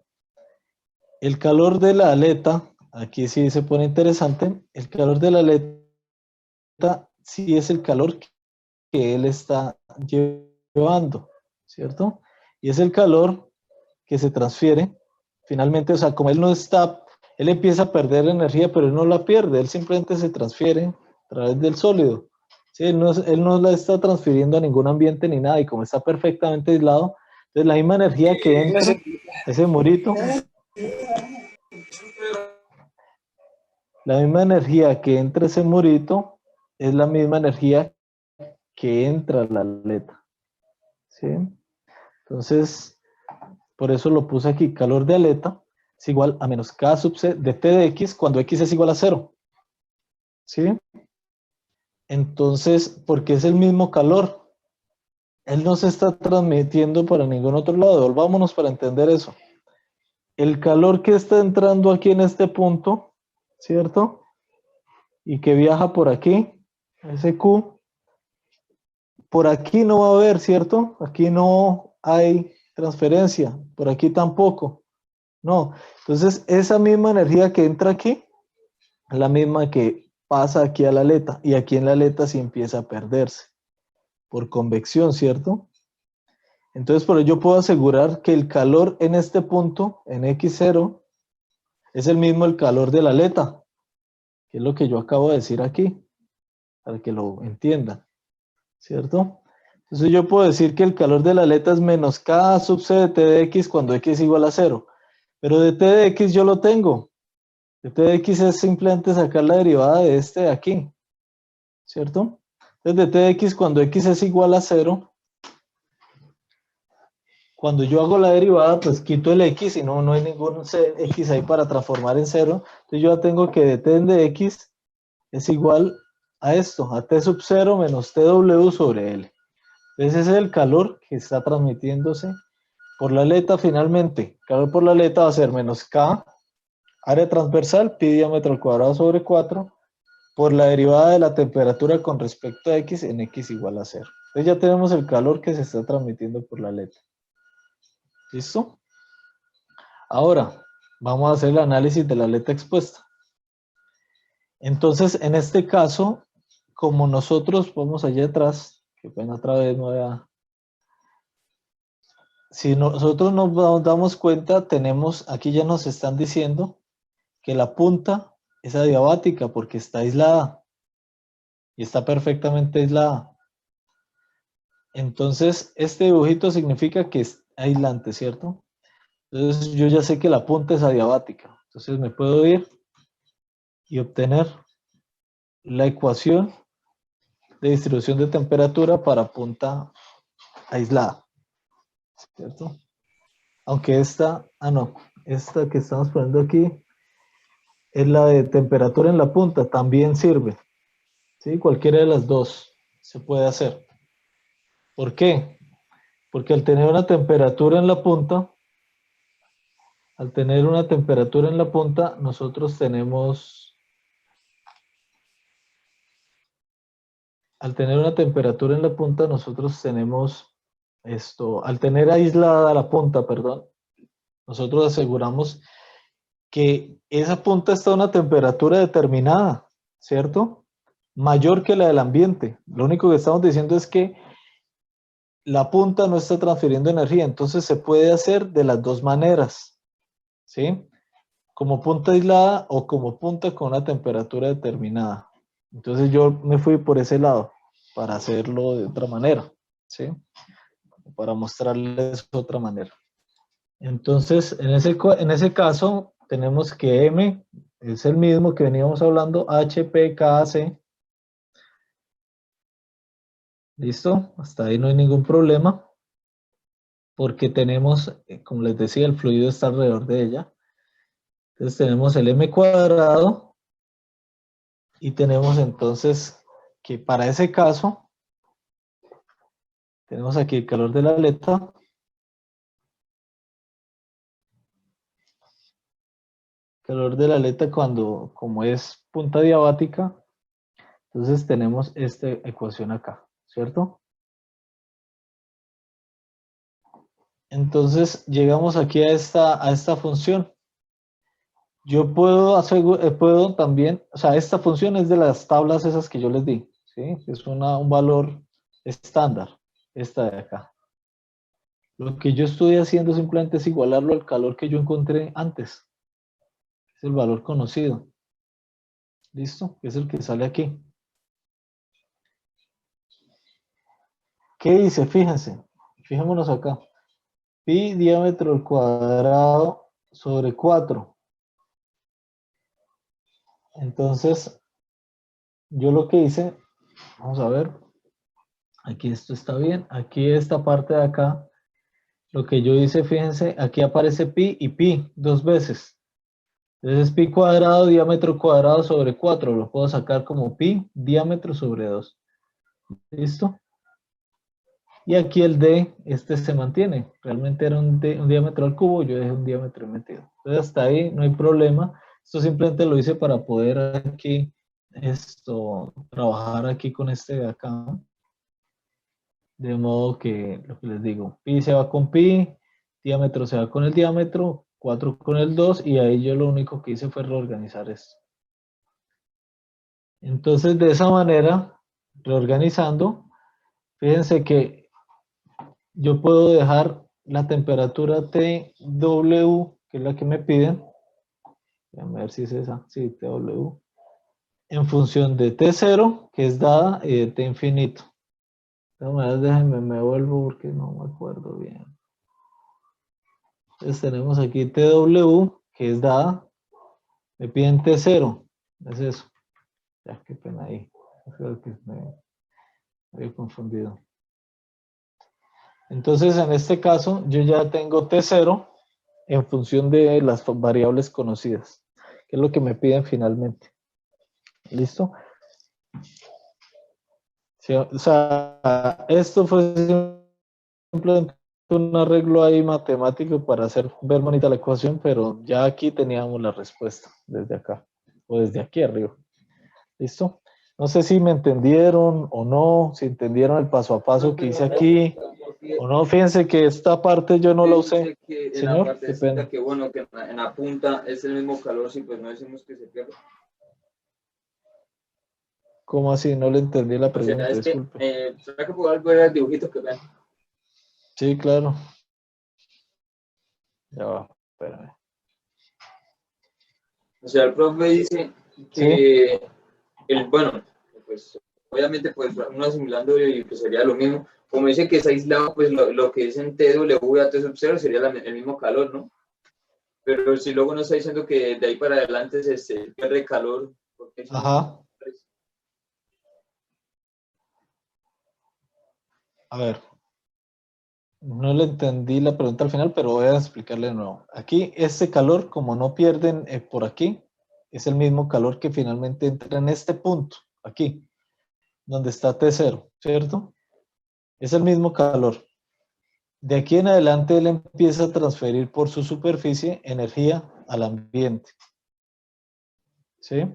El calor de la aleta, aquí sí se pone interesante, el calor de la aleta sí es el calor que él está llevando, ¿cierto? Y es el calor que se transfiere, finalmente, o sea, como él no está, él empieza a perder energía, pero él no la pierde, él simplemente se transfiere a través del sólido. ¿Sí? Él no la está transfiriendo a ningún ambiente ni nada, y como está perfectamente aislado, entonces la misma energía que entra, ese murito, la misma energía que entra ese murito, es la misma energía que entra a la aleta. ¿Sí? Entonces, por eso lo puse aquí, calor de aleta es igual a menos K sub C de T de X cuando X es igual a 0. ¿Sí? Entonces, porque es el mismo calor, él no se está transmitiendo para ningún otro lado. Volvámonos para entender eso. El calor que está entrando aquí en este punto, ¿cierto? Y que viaja por aquí, ese Q, por aquí no va a haber, ¿cierto? Aquí no hay transferencia, por aquí tampoco. No, entonces esa misma energía que entra aquí, es la misma que pasa aquí a la aleta, y aquí en la aleta sí empieza a perderse, por convección, ¿cierto? Entonces por ello yo puedo asegurar que el calor en este punto, en X0, es el mismo el calor de la aleta, que es lo que yo acabo de decir aquí, para que lo entiendan, ¿cierto? Entonces yo puedo decir que el calor de la aleta es menos K sub C de T de X cuando X es igual a 0. Pero de T de X yo lo tengo. De T de X es simplemente sacar la derivada de este de aquí, ¿cierto? Entonces de T de X cuando X es igual a 0, cuando yo hago la derivada, pues quito el X y no hay ningún X ahí para transformar en 0. Entonces yo ya tengo que de T de X es igual a esto, a T sub 0 menos TW sobre L. Entonces ese es el calor que está transmitiéndose por la aleta finalmente. Calor por la aleta va a ser menos K, área transversal, pi diámetro al cuadrado sobre 4, por la derivada de la temperatura con respecto a X en X igual a 0. Entonces ya tenemos el calor que se está transmitiendo por la aleta. ¿Listo? Ahora, vamos a hacer el análisis de la aleta expuesta. Entonces, en este caso, como nosotros vamos allá atrás, que pena otra vez no voy a... Si nosotros nos damos cuenta, tenemos, aquí ya nos están diciendo que la punta es adiabática porque está aislada y está perfectamente aislada. Entonces, este dibujito significa que es aislante, ¿cierto? Entonces, yo ya sé que la punta es adiabática. Entonces, me puedo ir y obtener la ecuación de distribución de temperatura para punta aislada, ¿cierto? Aunque esta que estamos poniendo aquí es la de temperatura en la punta, también sirve, ¿sí? Cualquiera de las dos se puede hacer. ¿Por qué? Porque al tener una temperatura en la punta, nosotros tenemos, esto, al tener aislada la punta, perdón, nosotros aseguramos que esa punta está a una temperatura determinada, ¿cierto? Mayor que la del ambiente. Lo único que estamos diciendo es que la punta no está transfiriendo energía, entonces se puede hacer de las dos maneras, ¿sí? Como punta aislada o como punta con una temperatura determinada. Entonces yo me fui por ese lado para hacerlo de otra manera, ¿sí? Para mostrarles otra manera. Entonces, en ese caso, tenemos que M es el mismo que veníamos hablando, HPKC. ¿Listo? Hasta ahí no hay ningún problema, porque tenemos, como les decía, el fluido está alrededor de ella. Entonces tenemos el M cuadrado y tenemos entonces que para ese caso, tenemos aquí el calor de la aleta. Calor de la aleta como es punta diabática, entonces tenemos esta ecuación acá, ¿cierto? Entonces llegamos aquí a esta función. Yo puedo también, o sea, esta función es de las tablas esas que yo les di, ¿sí? Es un valor estándar, esta de acá. Lo que yo estoy haciendo simplemente es igualarlo al calor que yo encontré antes. Es el valor conocido. ¿Listo? Es el que sale aquí. ¿Qué dice? Fíjense. Fijémonos acá. Pi diámetro al cuadrado sobre 4. Entonces, yo lo que hice, vamos a ver, aquí esto está bien, aquí esta parte de acá, lo que yo hice, fíjense, aquí aparece pi y pi dos veces. Entonces pi cuadrado, diámetro cuadrado sobre 4. Lo puedo sacar como pi, diámetro sobre 2. ¿Listo? Y aquí el d, este se mantiene. Realmente era un diámetro al cubo, yo dejé un diámetro metido. Entonces hasta ahí no hay problema. Esto simplemente lo hice para poder aquí, trabajar aquí con este de acá. De modo que, lo que les digo, pi se va con pi, diámetro se va con el diámetro, 4 con el 2, y ahí yo lo único que hice fue reorganizar esto. Entonces, de esa manera, reorganizando, fíjense que yo puedo dejar la temperatura TW, que es la que me piden, a ver si es esa, sí, TW, en función de T0, que es dada, y de T infinito. De todas maneras, déjenme, me vuelvo porque no me acuerdo bien. Entonces tenemos aquí TW, que es dada, me piden T0, es eso. Ya, qué pena ahí, creo que me había confundido. Entonces, en este caso, yo ya tengo T0 en función de las variables conocidas, que es lo que me piden finalmente. ¿Listo? Sí, o sea, esto fue simplemente un arreglo ahí matemático para hacer ver bonita la ecuación, pero ya aquí teníamos la respuesta desde acá, o desde aquí arriba. ¿Listo? No sé si me entendieron o no, si entendieron el paso a paso que hice aquí o no. Fíjense que esta parte yo no la usé. Que en la Señor, parte qué pena. que bueno, que en la punta es el mismo calor, si pues no decimos que se pierde. ¿Cómo así? No le entendí la O pregunta, sea, es que, disculpe. ¿será que puedo ver el dibujito que ven? Sí, claro. Ya va, espérame. O sea, el profe dice que, bueno, pues obviamente pues uno asimilando y pues sería lo mismo. Como dice que es aislado, pues lo que dicen TW a T sub 0 sería el mismo calor, ¿no? Pero si luego nos está diciendo que de ahí para adelante se pierde calor, porque Ajá. A ver, no le entendí la pregunta al final, pero voy a explicarle de nuevo. Aquí, este calor, como no pierden por aquí, es el mismo calor que finalmente entra en este punto, aquí, donde está T0, ¿cierto? Es el mismo calor. De aquí en adelante él empieza a transferir por su superficie energía al ambiente. ¿Sí?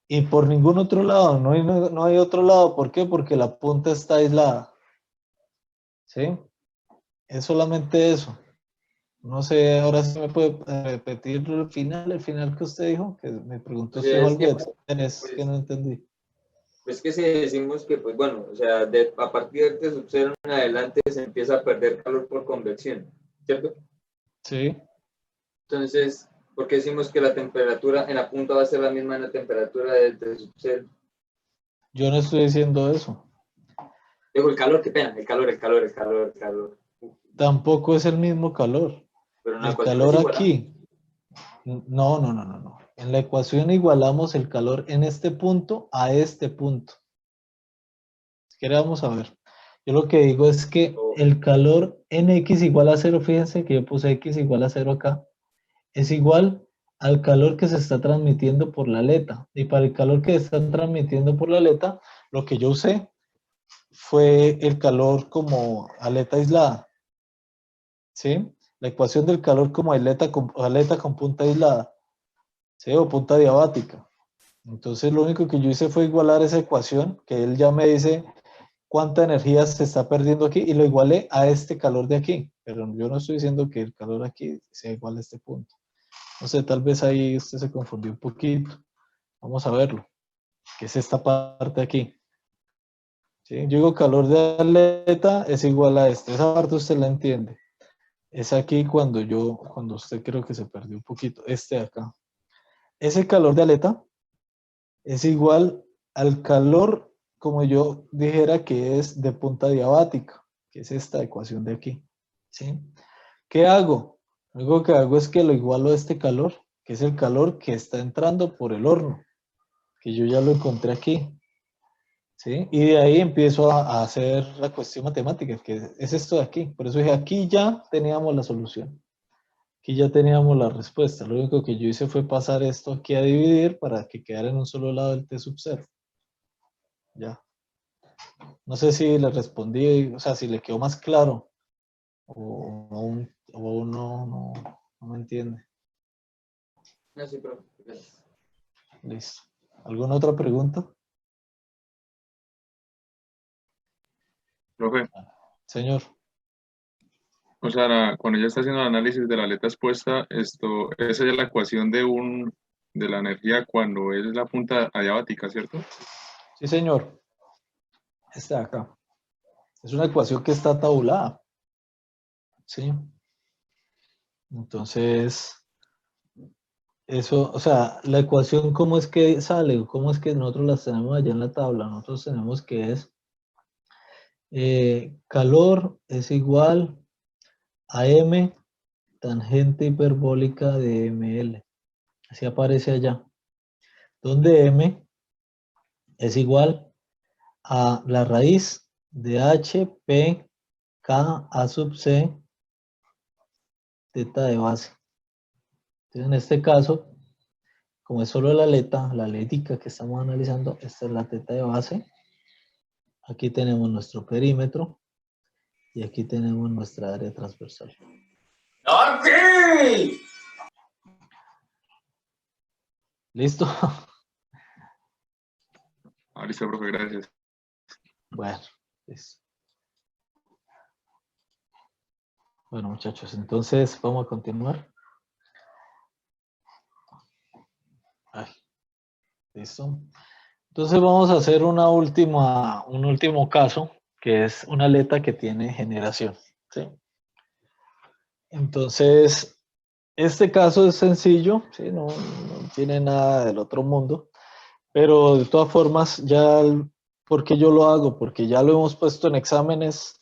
Y por ningún otro lado, no hay otro lado. ¿Por qué? Porque la punta está aislada. ¿Sí? Es solamente eso. No sé, ahora sí me puede repetir el final que usted dijo, que me preguntó O usted sea, es algo que, de trenes que pues, no entendí. pues que si decimos que, pues bueno, o sea, a partir de T sub 0 en adelante se empieza a perder calor por convección, ¿cierto? Sí, Entonces, ¿por qué decimos que la temperatura en la punta va a ser la misma en la temperatura del T sub 0? yo no estoy diciendo eso. Digo, el calor, qué pena, el calor. Tampoco es el mismo calor. Pero en la El ecuación es calor igual, ¿ah? aquí. No. En la ecuación igualamos el calor en este punto a este punto. Si quiere, vamos a ver. Yo lo que digo es que el calor en x igual a 0, fíjense que yo puse x igual a 0 acá, es igual al calor que se está transmitiendo por la aleta. Y para el calor que se está transmitiendo por la aleta, lo que yo usé fue el calor como aleta aislada. ¿Sí? La ecuación del calor como aleta con punta aislada. ¿Sí? O punta diabática. Entonces lo único que yo hice fue igualar esa ecuación, que él ya me dice cuánta energía se está perdiendo aquí, y lo igualé a este calor de aquí. Pero yo no estoy diciendo que el calor aquí sea igual a este punto. No sé, tal vez ahí usted se confundió un poquito. Vamos a verlo. ¿Qué es esta parte aquí? ¿Sí? Yo digo calor de aleta es igual a este. Esa parte usted la entiende. Es aquí cuando usted creo que se perdió un poquito. Este de acá. Ese calor de aleta es igual al calor, como yo dijera que es de punta diabática, que es esta ecuación de aquí. ¿Sí? ¿Qué hago? Lo único que hago es que lo igualo a este calor, que es el calor que está entrando por el horno, que yo ya lo encontré aquí. ¿Sí? Y de ahí empiezo a hacer la cuestión matemática, que es esto de aquí. Por eso dije, aquí ya teníamos la solución. Aquí ya teníamos la respuesta. Lo único que yo hice fue pasar esto aquí a dividir para que quedara en un solo lado el T sub 0. Ya. No sé si le respondí, o sea, si le quedó más claro o aún no me entiende. No, sí, profe. Gracias. Listo. ¿Alguna otra pregunta? Profe, Señor. o sea, cuando ya está haciendo el análisis de la aleta expuesta, esa es la ecuación de la energía cuando es la punta adiabática, ¿cierto? Sí, señor. Este de acá. Es una ecuación que está tabulada. ¿Sí? Entonces, eso, o sea, la ecuación, ¿cómo es que sale? ¿Cómo es que nosotros las tenemos allá en la tabla? Nosotros tenemos que es calor es igual a M tangente hiperbólica de ML. Así aparece allá. Donde M es igual a la raíz de H, P, K, A sub C, teta de base. Entonces, en este caso, como es solo la alética que estamos analizando, esta es la teta de base. Aquí tenemos nuestro perímetro y aquí tenemos nuestra área transversal. ¡Ok! ¿Listo? Listo, profe, gracias. Bueno, listo. Bueno, muchachos, entonces vamos a continuar. Ay, listo. Entonces vamos a hacer un último caso, que es una aleta que tiene generación. ¿Sí? Entonces, este caso es sencillo, ¿sí? No tiene nada del otro mundo, pero de todas formas, ¿por qué yo lo hago? Porque ya lo hemos puesto en exámenes,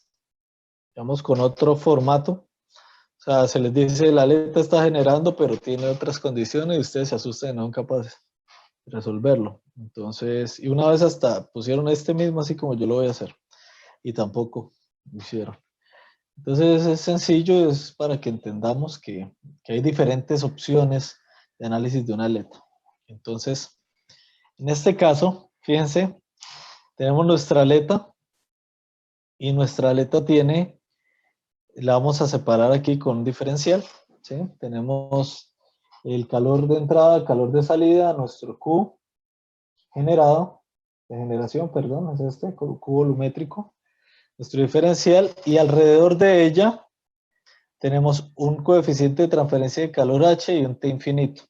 digamos, con otro formato. O sea, se les dice, la aleta está generando, pero tiene otras condiciones y ustedes se asustan y no son capaces de resolverlo. Entonces, y una vez hasta pusieron este mismo, así como yo lo voy a hacer, y tampoco lo hicieron. Entonces, es sencillo, es para que entendamos que hay diferentes opciones de análisis de una aleta. Entonces, en este caso, fíjense, tenemos nuestra aleta y nuestra aleta la vamos a separar aquí con un diferencial, ¿sí? Tenemos el calor de entrada, el calor de salida, nuestro Q generado, de generación, perdón, es este, Q volumétrico, nuestro diferencial, y alrededor de ella tenemos un coeficiente de transferencia de calor H y un T infinito.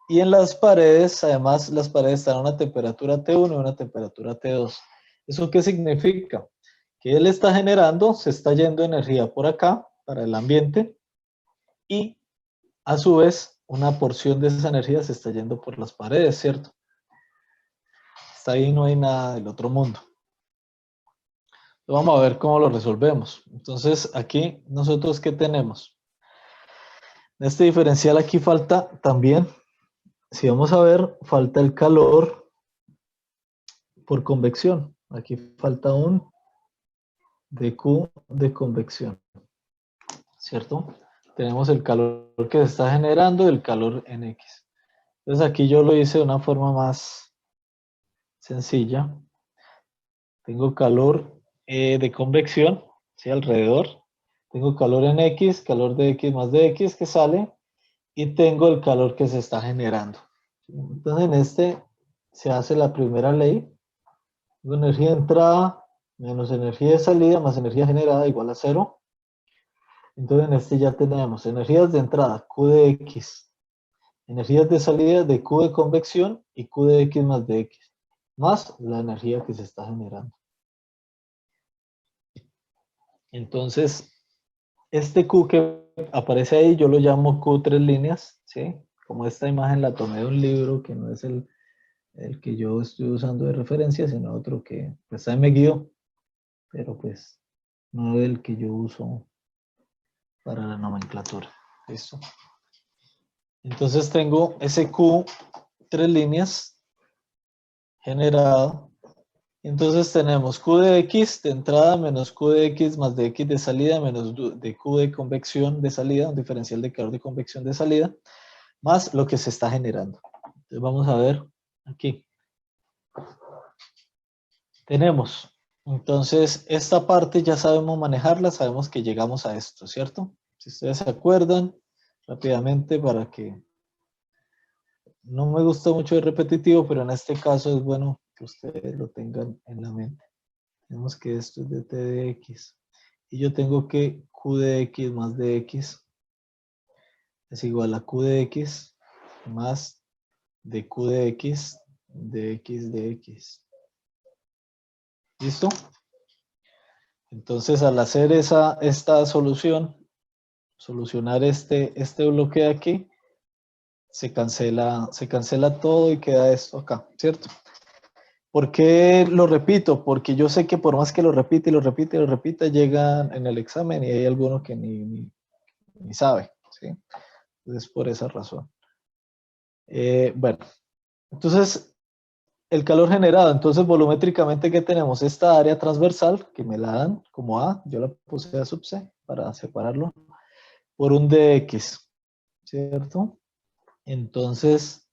Y en las paredes, además, las paredes están a una temperatura T1 y una temperatura T2. ¿Eso qué significa? Que él está generando, se está yendo energía por acá, para el ambiente, y a su vez, una porción de esa energía se está yendo por las paredes, ¿cierto? Hasta ahí no hay nada del otro mundo. Vamos a ver cómo lo resolvemos. Entonces, aquí, ¿nosotros qué tenemos? En este diferencial aquí falta también, si vamos a ver, falta el calor por convección. Aquí falta un dQ de convección, ¿cierto? Tenemos el calor que se está generando y el calor en X. Entonces aquí yo lo hice de una forma más sencilla. Tengo calor de convección, ¿sí? Alrededor. Tengo calor en X, calor de X más de X que sale, y tengo el calor que se está generando. Entonces en este se hace la primera ley. Tengo energía de entrada menos energía de salida más energía generada igual a 0. Entonces en este ya tenemos energías de entrada, Q de X, energías de salida de Q de convección y Q de X más de X, más la energía que se está generando. Entonces, este Q que aparece ahí, yo lo llamo Q tres líneas, ¿sí? Como esta imagen la tomé de un libro que no es el que yo estoy usando de referencia, sino otro que pues ahí me guío, pero pues no el que yo uso para la nomenclatura. ¿Listo? Entonces tengo ese Q tres líneas generado Entonces tenemos Q de X de entrada menos Q de X más de X de salida menos de Q de convección de salida, un diferencial de calor de convección de salida, más lo que se está generando. Entonces vamos a ver aquí. Tenemos, entonces, esta parte ya sabemos manejarla, sabemos que llegamos a esto, ¿cierto? Si ustedes se acuerdan, rápidamente para que no me gusta mucho el repetitivo, pero en este caso es bueno que ustedes lo tengan en la mente. Tenemos que esto es de T de X. Y yo tengo que Q de X más de X es igual a Q de X más de Q de X de X de X. ¿Listo? Entonces, al hacer esta solucionar este bloque de aquí, se cancela todo y queda esto acá, ¿cierto? ¿Por qué lo repito? Porque yo sé que por más que lo repite y lo repite y lo repita, llegan en el examen y hay alguno que ni sabe, ¿sí? Entonces, por esa razón. Bueno, entonces, el calor generado, entonces volumétricamente, ¿qué tenemos? Esta área transversal, que me la dan como A, yo la puse a sub C para separarlo, por un dx, ¿cierto? Entonces,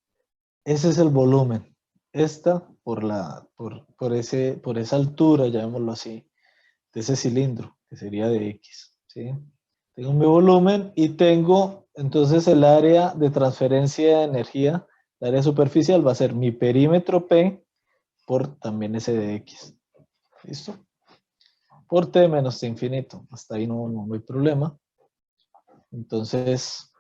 ese es el volumen. Esta por esa altura, llamémoslo así, de ese cilindro, que sería de X, ¿sí? Tengo mi volumen y tengo, entonces, el área de transferencia de energía, el área superficial va a ser mi perímetro P por también ese de X. ¿Listo? Por T menos T infinito. Hasta ahí no hay problema. Entonces,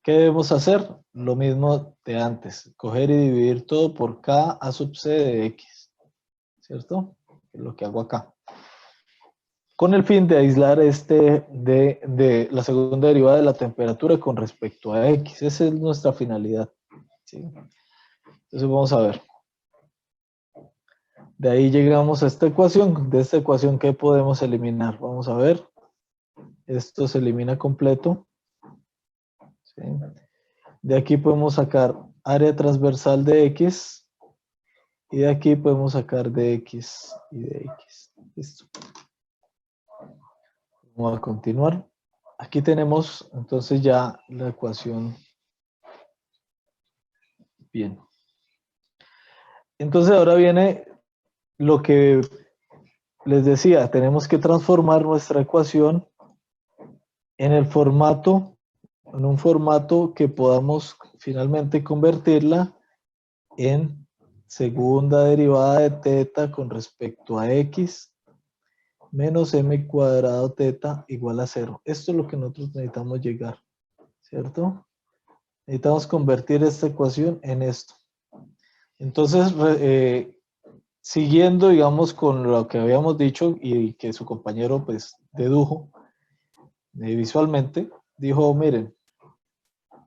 ¿qué debemos hacer? Lo mismo de antes. Coger y dividir todo por K a sub C de X. ¿Cierto? Es lo que hago acá. Con el fin de aislar de la segunda derivada de la temperatura con respecto a X. Esa es nuestra finalidad. ¿Sí? Entonces vamos a ver. De ahí llegamos a esta ecuación. De esta ecuación, ¿qué podemos eliminar? Vamos a ver. Esto se elimina completo. ¿Sí? De aquí podemos sacar área transversal de X. Y de aquí podemos sacar de X y de X. Listo. Vamos a continuar. Aquí tenemos entonces ya la ecuación. Bien. Entonces ahora viene lo que les decía. Tenemos que transformar nuestra ecuación en el formato, en un formato que podamos finalmente convertirla en segunda derivada de teta con respecto a X menos m cuadrado teta igual a 0. Esto es lo que nosotros necesitamos llegar, ¿cierto? Necesitamos convertir esta ecuación en esto. Entonces, siguiendo, digamos, con lo que habíamos dicho y que su compañero, pues, dedujo visualmente, dijo, miren,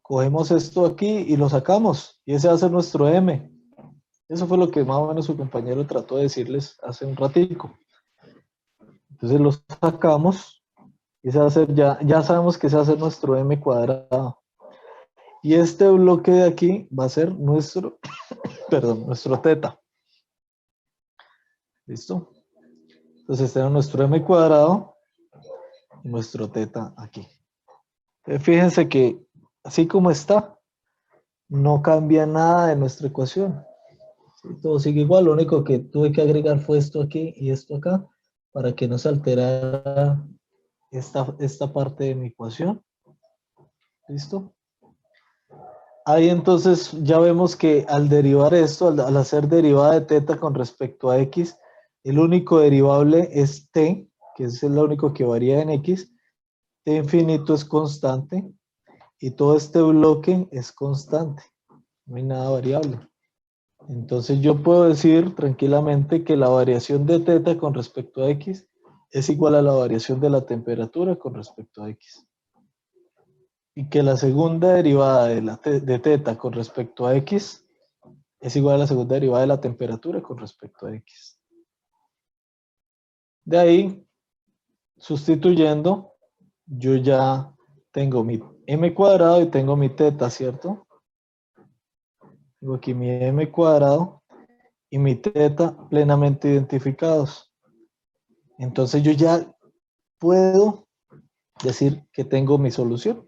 cogemos esto aquí y lo sacamos, y ese va a ser nuestro M. Eso fue lo que más o menos su compañero trató de decirles hace un ratico. Entonces lo sacamos y se va a hacer ya sabemos que se va a hacer nuestro M cuadrado. Y este bloque de aquí va a ser nuestro, perdón, nuestro teta. ¿Listo? Entonces tenemos nuestro M cuadrado y nuestro teta aquí. Entonces, fíjense que así como está, no cambia nada de nuestra ecuación. ¿Sí? Todo sigue igual, lo único que tuve que agregar fue esto aquí y esto acá para que no se alterara esta parte de mi ecuación. ¿Listo? Ahí entonces ya vemos que al derivar esto, al hacer derivada de teta con respecto a X, el único derivable es T, que es el único que varía en X. T infinito es constante y todo este bloque es constante. No hay nada variable. Entonces yo puedo decir tranquilamente que la variación de teta con respecto a X es igual a la variación de la temperatura con respecto a X. Y que la segunda derivada de teta con respecto a X es igual a la segunda derivada de la temperatura con respecto a X. De ahí, sustituyendo, yo ya tengo mi m cuadrado y tengo mi teta, ¿cierto? Tengo aquí mi m cuadrado y mi teta plenamente identificados. Entonces yo ya puedo decir que tengo mi solución,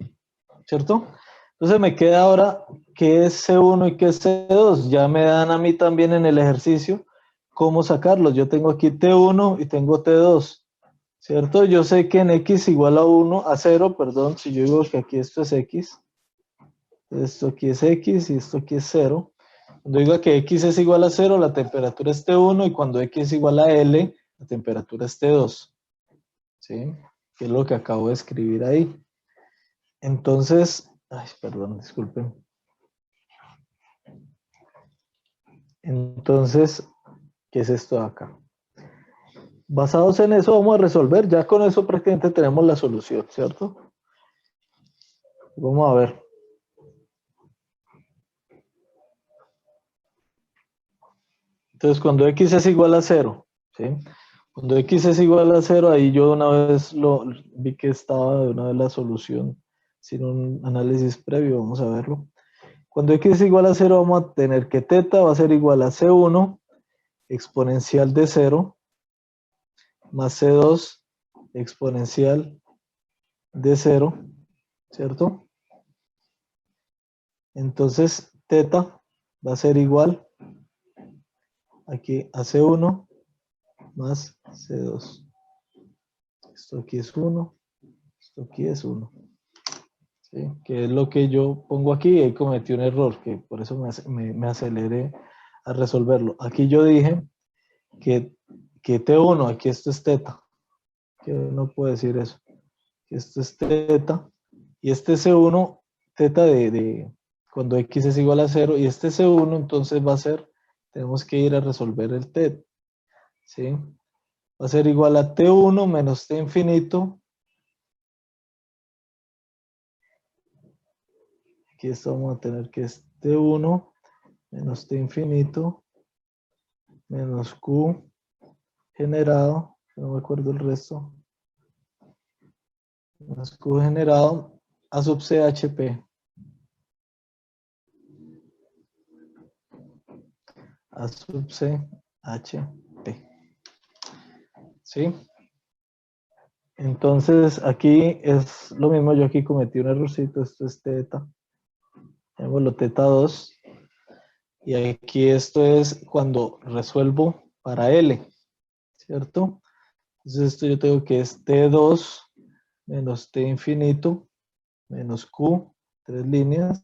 ¿cierto? Entonces me queda ahora qué es C1 y qué es C2. Ya me dan a mí también en el ejercicio cómo sacarlos. Yo tengo aquí T1 y tengo T2, ¿cierto? Yo sé que en X igual a 1, a 0, perdón, si yo digo que aquí esto es X, esto aquí es X y esto aquí es 0. Cuando digo que X es igual a 0, la temperatura es T1 y cuando X es igual a L, la temperatura es T2, ¿sí? Que es lo que acabo de escribir ahí. Entonces, ay, perdón, disculpen. Entonces, ¿qué es esto de acá? Basados en eso vamos a resolver, ya con eso prácticamente tenemos la solución, ¿cierto? Vamos a ver. Entonces, cuando X es igual a 0, ¿sí? Cuando X es igual a 0, ahí yo de una vez vi que estaba de una vez la solución sin un análisis previo, vamos a verlo. Cuando X es igual a 0, vamos a tener que teta va a ser igual a C1 exponencial de 0 más C2 exponencial de 0, ¿cierto? Entonces, teta va a ser igual aquí a C1 más C2. Esto aquí es 1, esto aquí es 1. ¿Sí? Que es lo que yo pongo aquí y ahí cometí un error, que por eso me aceleré a resolverlo. Aquí yo dije que T1, aquí esto es teta, que no puedo decir eso, que esto es teta, y este C1, teta de cuando X es igual a 0, y este C1 entonces va a ser, tenemos que ir a resolver el teta, ¿sí? Va a ser igual a T1 menos T infinito. Aquí esto vamos a tener que es T1 menos T infinito menos Q generado, no me acuerdo el resto, menos Q generado a sub C HP. A sub C HP. ¿Sí? Entonces aquí es lo mismo, yo aquí cometí un errorcito, esto es teta. Llamémoslo teta 2. Y aquí esto es cuando resuelvo para L, ¿cierto? Entonces esto yo tengo que es T2 menos T infinito menos Q, 3 líneas,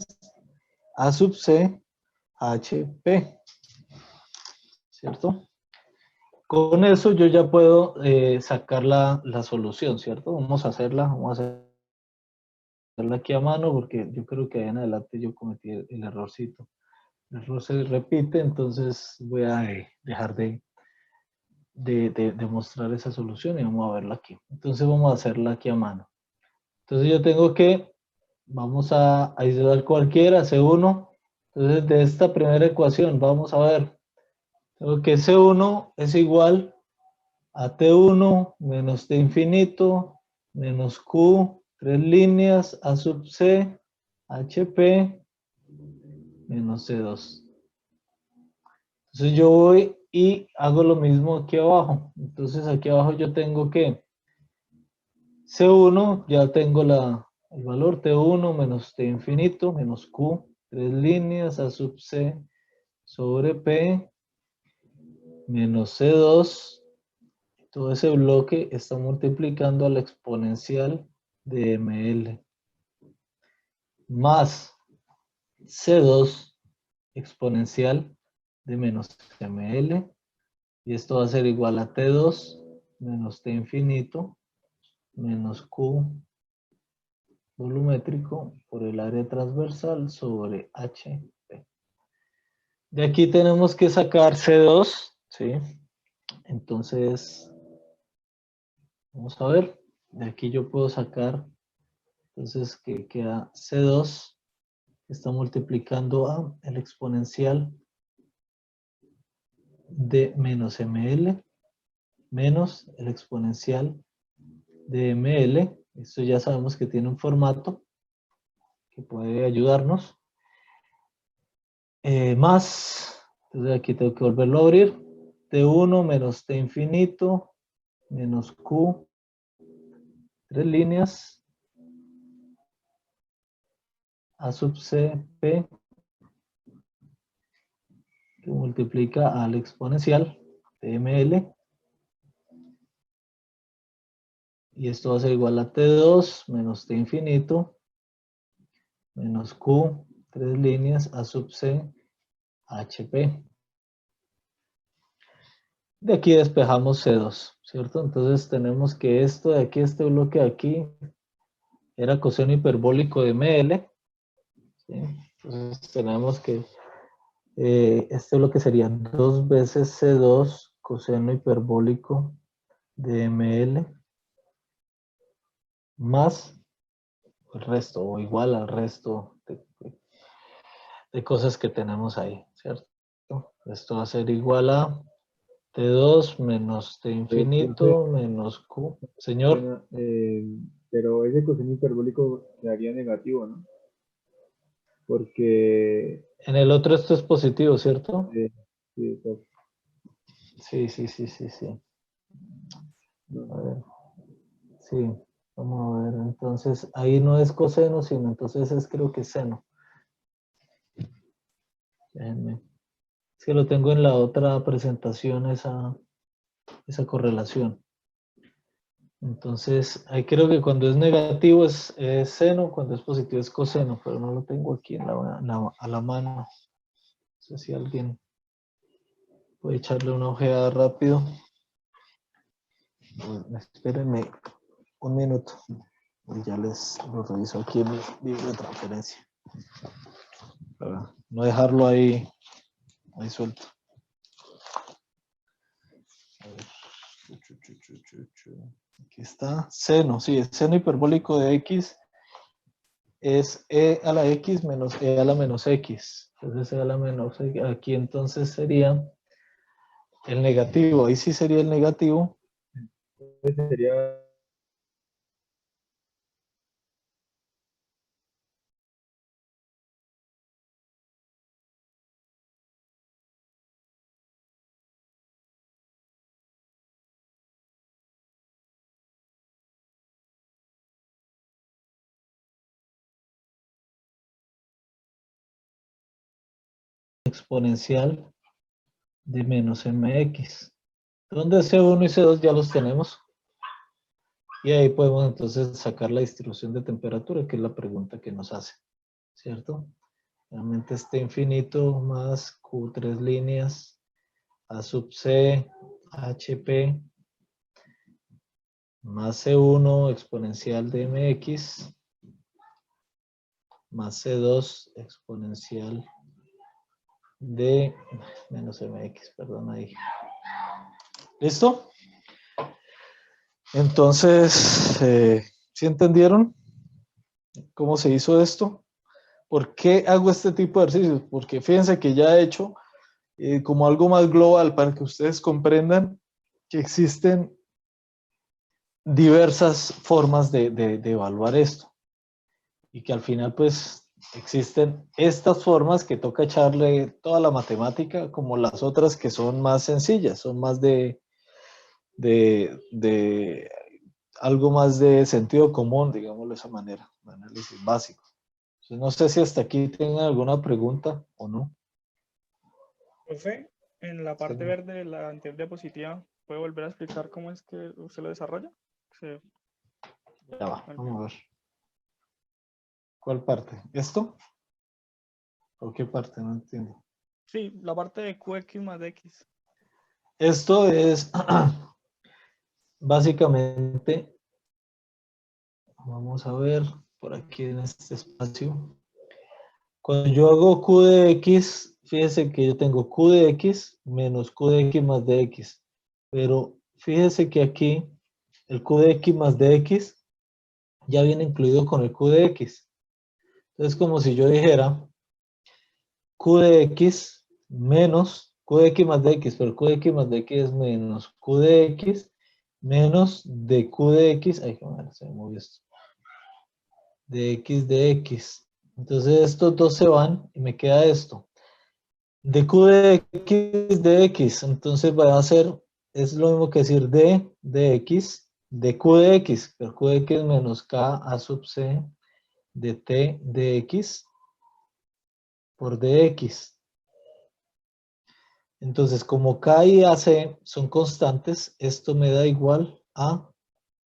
A sub C, HP, ¿cierto? Con eso yo ya puedo sacar la solución, ¿cierto? Vamos a hacerla aquí a mano porque yo creo que ahí en adelante yo cometí el errorcito. El error se repite, entonces voy a dejar de mostrar esa solución y vamos a verla aquí. Entonces vamos a hacerla aquí a mano. Entonces yo tengo que, vamos a aislar cualquiera, C1. Entonces de esta primera ecuación vamos a ver, tengo que C1 es igual a T1 menos T infinito menos Q, 3 líneas, A sub C, HP menos C2. Entonces yo voy y hago lo mismo aquí abajo. Entonces aquí abajo yo tengo que C1, ya tengo el valor T1 menos T infinito menos Q, 3 líneas, A sub C sobre P menos C2. Todo ese bloque está multiplicando a la exponencial de ML más C2 exponencial de menos ML. Y esto va a ser igual a T2 menos T infinito menos Q volumétrico por el área transversal sobre HP. De aquí tenemos que sacar C2, ¿sí? Entonces, vamos a ver. De aquí yo puedo sacar, entonces, que queda C2, que está multiplicando a el exponencial de menos ML menos el exponencial de ML. Esto ya sabemos que tiene un formato que puede ayudarnos. Más Entonces aquí tengo que volverlo a abrir. T1 menos T infinito menos Q, 3 líneas, A sub C, P, que multiplica al exponencial de ML. Y esto va a ser igual a T2 menos T infinito menos Q, 3 líneas, A sub C, HP. De aquí despejamos C2, ¿cierto? Entonces tenemos que esto de aquí, este bloque de aquí, era coseno hiperbólico de ML. ¿Sí? Entonces tenemos que este bloque sería 2 veces C2 coseno hiperbólico de ML más el resto, o igual al resto de cosas que tenemos ahí, ¿cierto? Esto va a ser igual a T2 menos T infinito menos Q. Señor. Pero ese coseno hiperbólico quedaría negativo, ¿no? Porque... En el otro esto es positivo, ¿cierto? sí, Sí. A ver. Sí, vamos a ver. Entonces, ahí no es coseno, sino entonces es creo que seno. Déjenme. Es que lo tengo en la otra presentación, esa correlación. Entonces, ahí creo que cuando es negativo es seno, cuando es positivo es coseno, pero no lo tengo aquí a la mano. No sé si alguien puede echarle una ojeada rápido. Espérenme un minuto y ya les lo reviso aquí en mi libro de transferencia. Para no dejarlo ahí suelto. A ver. Aquí está, seno, sí, el seno hiperbólico de X es E a la X menos E a la menos X. Entonces E a la menos X, aquí entonces sería el negativo, ahí sí sería el negativo. sería... Exponencial de menos mx, donde C1 y C2 ya los tenemos. Y ahí podemos entonces sacar la distribución de temperatura, que es la pregunta que nos hace, ¿cierto? Realmente este infinito más Q3 líneas, A sub C, HP, más C1 exponencial de MX, más C2 exponencial de menos MX, perdón ahí. ¿Listo? Entonces, ¿sí entendieron cómo se hizo esto? ¿Por qué hago este tipo de ejercicios? Porque fíjense que ya he hecho como algo más global para que ustedes comprendan que existen diversas formas de evaluar esto y que al final pues existen estas formas que toca echarle toda la matemática como las otras que son más sencillas, son más de algo más de sentido común, digámoslo de esa manera, un análisis básico. Entonces, no sé si hasta aquí tienen alguna pregunta o no. Profe, en la parte Sí. verde de la anterior diapositiva, ¿puede volver a explicar cómo es que usted lo desarrolla? Sí. Ya va, vamos a ver. ¿Cuál parte? ¿Esto? ¿O qué parte? No entiendo. Sí, la parte de QX más X. Esto es básicamente, vamos a ver por aquí en este espacio. Cuando yo hago Q de X, fíjese que yo tengo Q de X menos Q de X más de X. Pero fíjese que aquí el Q de X más de X ya viene incluido con el Q de X. Entonces, como si yo dijera Q de X menos Q de X más de X, pero Q de X más de X es menos Q de X menos de Q de X. Ay, se me movió esto. De X de X. Entonces estos dos se van y me queda esto. dq de x, entonces va a ser, es lo mismo que decir d de x, dq de x, pero q de x menos k a sub c de t de x por dx. Entonces, como k y ac son constantes, esto me da igual a,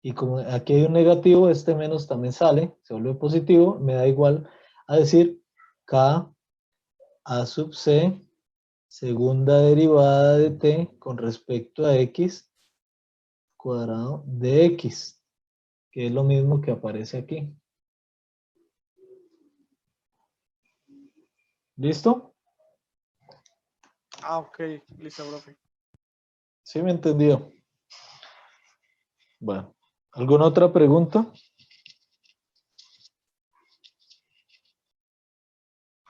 y como aquí hay un negativo, este menos también sale, se vuelve positivo, me da igual a decir k a sub c segunda derivada de t con respecto a x cuadrado de x, que es lo mismo que aparece aquí. ¿Listo? Ah, ok, listo, profe. ¿Sí me entendió? Bueno, ¿alguna otra pregunta?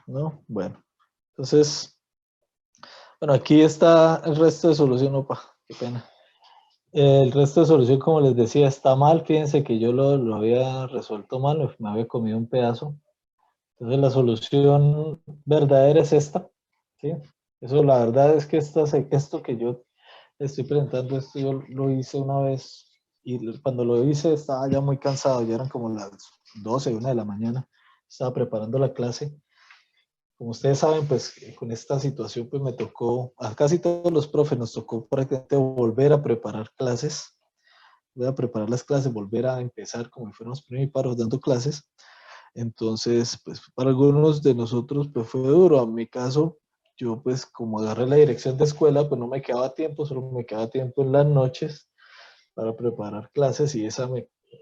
¿No? Bueno, entonces, bueno, aquí está el resto de solución, opa, qué pena. El resto de solución, como les decía, está mal. Fíjense que yo lo había resuelto mal, me había comido un pedazo. Entonces la solución verdadera es esta, ¿sí? Eso, la verdad es que esto que yo estoy presentando, esto yo lo hice una vez y cuando lo hice estaba ya muy cansado, ya eran como las 12, 1 de la mañana, estaba preparando la clase. Como ustedes saben, pues con esta situación pues me tocó, a casi todos los profes nos tocó prácticamente volver a preparar clases, voy a preparar las clases, volver a empezar como si fuéramos primiparos dando clases. Entonces, pues para algunos de nosotros pues fue duro. En mi caso, yo pues como agarré la dirección de escuela, pues no me quedaba tiempo, solo me quedaba tiempo en las noches para preparar clases y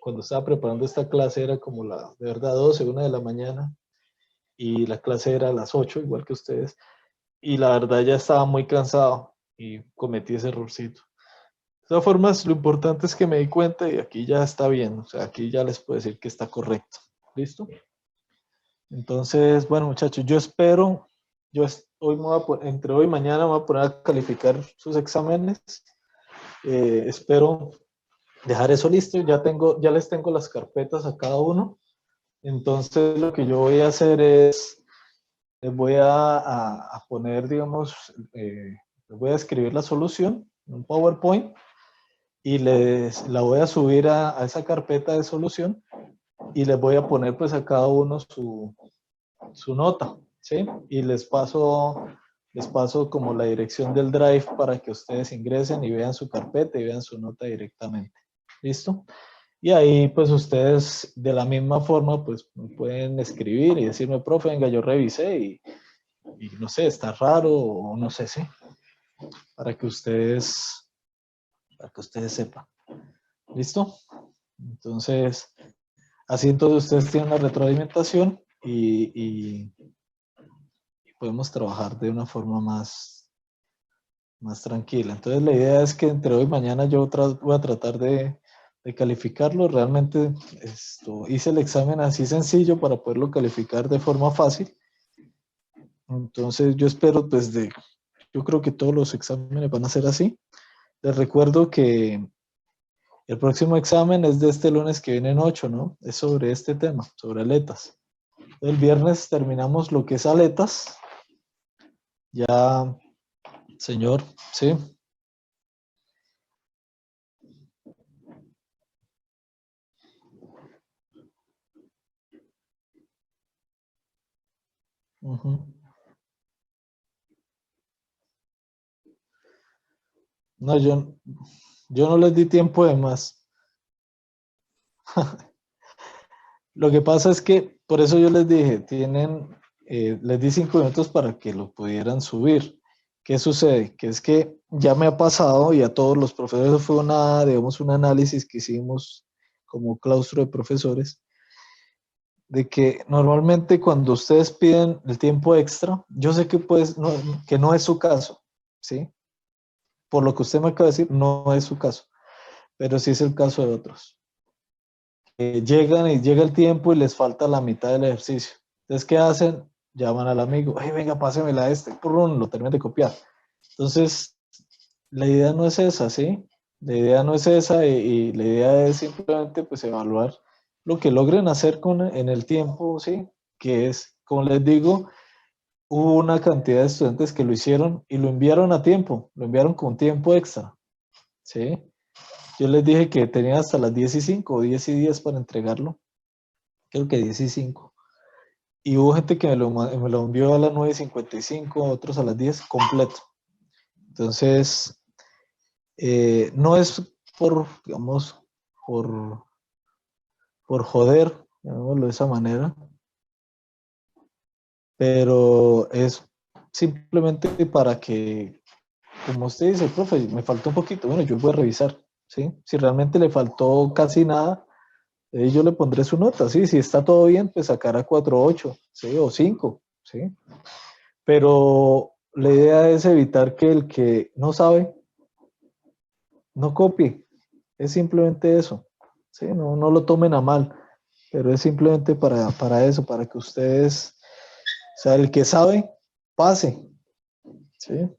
cuando estaba preparando esta clase era como de verdad 12, 1 de la mañana y la clase era a las 8, igual que ustedes. Y la verdad ya estaba muy cansado y cometí ese errorcito. De todas formas, lo importante es que me di cuenta y aquí ya está bien, o sea, aquí ya les puedo decir que está correcto. ¿Listo? Entonces, bueno, muchachos, yo espero, hoy entre hoy y mañana me voy a poner a calificar sus exámenes. Espero dejar eso listo. Ya les tengo las carpetas a cada uno. Entonces, lo que yo voy a hacer es, les voy a poner, digamos, les voy a escribir la solución en un PowerPoint y la voy a subir a esa carpeta de solución y les voy a poner pues a cada uno su nota, ¿sí? Y les paso como la dirección del Drive para que ustedes ingresen y vean su carpeta y vean su nota directamente. ¿Listo? Y ahí pues ustedes de la misma forma pues pueden escribir y decirme, profe, venga, yo revisé y no sé, está raro o no sé, sí, para que ustedes sepan. ¿Listo? Entonces, así entonces ustedes tienen la retroalimentación y podemos trabajar de una forma más tranquila. Entonces la idea es que entre hoy y mañana yo voy a tratar de calificarlo. Realmente hice el examen así sencillo para poderlo calificar de forma fácil. Entonces yo espero pues yo creo que todos los exámenes van a ser así. Les recuerdo que el próximo examen es de este lunes que viene en 8, ¿no? Es sobre este tema, sobre aletas. El viernes terminamos lo que es aletas. Ya, señor, ¿sí? Ujú. No, yo no les di tiempo de más. Lo que pasa es que, por eso yo les dije, les di 5 minutos para que lo pudieran subir. ¿Qué sucede? Que es que ya me ha pasado y a todos los profesores fue digamos, un análisis que hicimos como claustro de profesores, de que normalmente cuando ustedes piden el tiempo extra, yo sé que pues que no es su caso, ¿sí? Por lo que usted me acaba de decir, no es su caso, pero sí es el caso de otros. Llegan y llega el tiempo y les falta la mitad del ejercicio. Entonces, ¿qué hacen? Llaman al amigo, hey, venga, pásemela prum, lo terminan de copiar. Entonces, la idea no es esa, ¿sí? La idea no es esa y la idea es simplemente pues evaluar lo que logren hacer en el tiempo, ¿sí? Que es, como les digo, hubo una cantidad de estudiantes que lo hicieron y lo enviaron a tiempo, lo enviaron con tiempo extra, ¿sí? Yo les dije que tenía hasta las 10:05 o 10:10 para entregarlo, creo que 10:05. Y hubo gente que me lo envió a las 9:55, otros a las 10, completo. Entonces, no es por, digamos, por joder, llamémoslo de esa manera, pero es simplemente para que, como usted dice, profe, me faltó un poquito, bueno, yo voy a revisar, ¿sí? Si realmente le faltó casi nada, yo le pondré su nota, ¿sí? Si está todo bien, pues sacará 4.8, ¿sí? O 5, ¿sí? Pero la idea es evitar que el que no sabe, no copie, es simplemente eso, ¿sí? No lo tomen a mal, pero es simplemente para eso, para que ustedes, o sea, el que sabe, pase, ¿sí?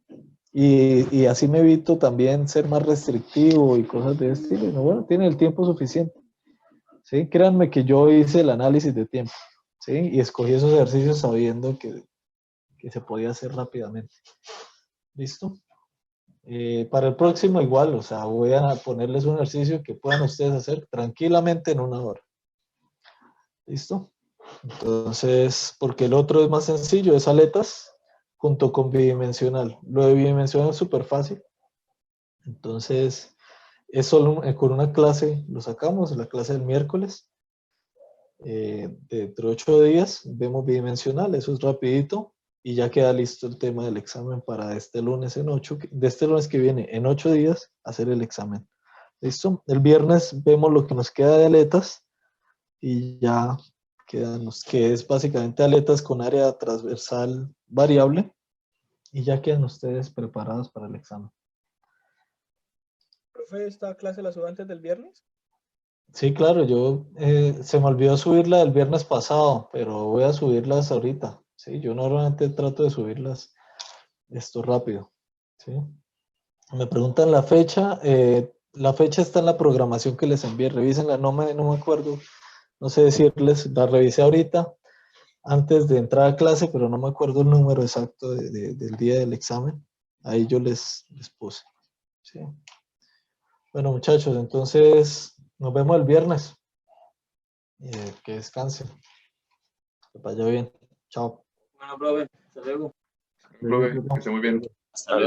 Y así me evito también ser más restrictivo y cosas de este estilo. No, bueno, tiene el tiempo suficiente, ¿sí? Créanme que yo hice el análisis de tiempo, ¿sí? Y escogí esos ejercicios sabiendo que se podía hacer rápidamente. ¿Listo? Para el próximo igual, o sea, voy a ponerles un ejercicio que puedan ustedes hacer tranquilamente en 1 hora. ¿Listo? Entonces, porque el otro es más sencillo, es aletas junto con bidimensional. Lo de bidimensional es súper fácil. Entonces, es solo con una clase, lo sacamos, la clase del miércoles. Dentro de 8 días vemos bidimensional, eso es rapidito. Y ya queda listo el tema del examen para este lunes de este lunes que viene, en 8 días, hacer el examen. ¿Listo? El viernes vemos lo que nos queda de aletas y ya quedan los que es básicamente aletas con área transversal variable y ya quedan ustedes preparados para el examen. ¿Profe, esta clase la subo antes del viernes? Sí, claro, yo se me olvidó subirla el viernes pasado, pero voy a subirlas ahorita. Sí, yo normalmente trato de subirlas esto rápido. ¿Sí? Me preguntan la fecha está en la programación que les envié, revísenla, no me acuerdo, no sé decirles, la revisé ahorita antes de entrar a clase, pero no me acuerdo el número exacto del día del examen, ahí yo les puse. ¿Sí? Bueno, muchachos, entonces nos vemos el viernes. Que descansen. Que vaya bien. Chao. Bueno, profe, hasta luego. Profe, que esté muy bien. Hasta luego.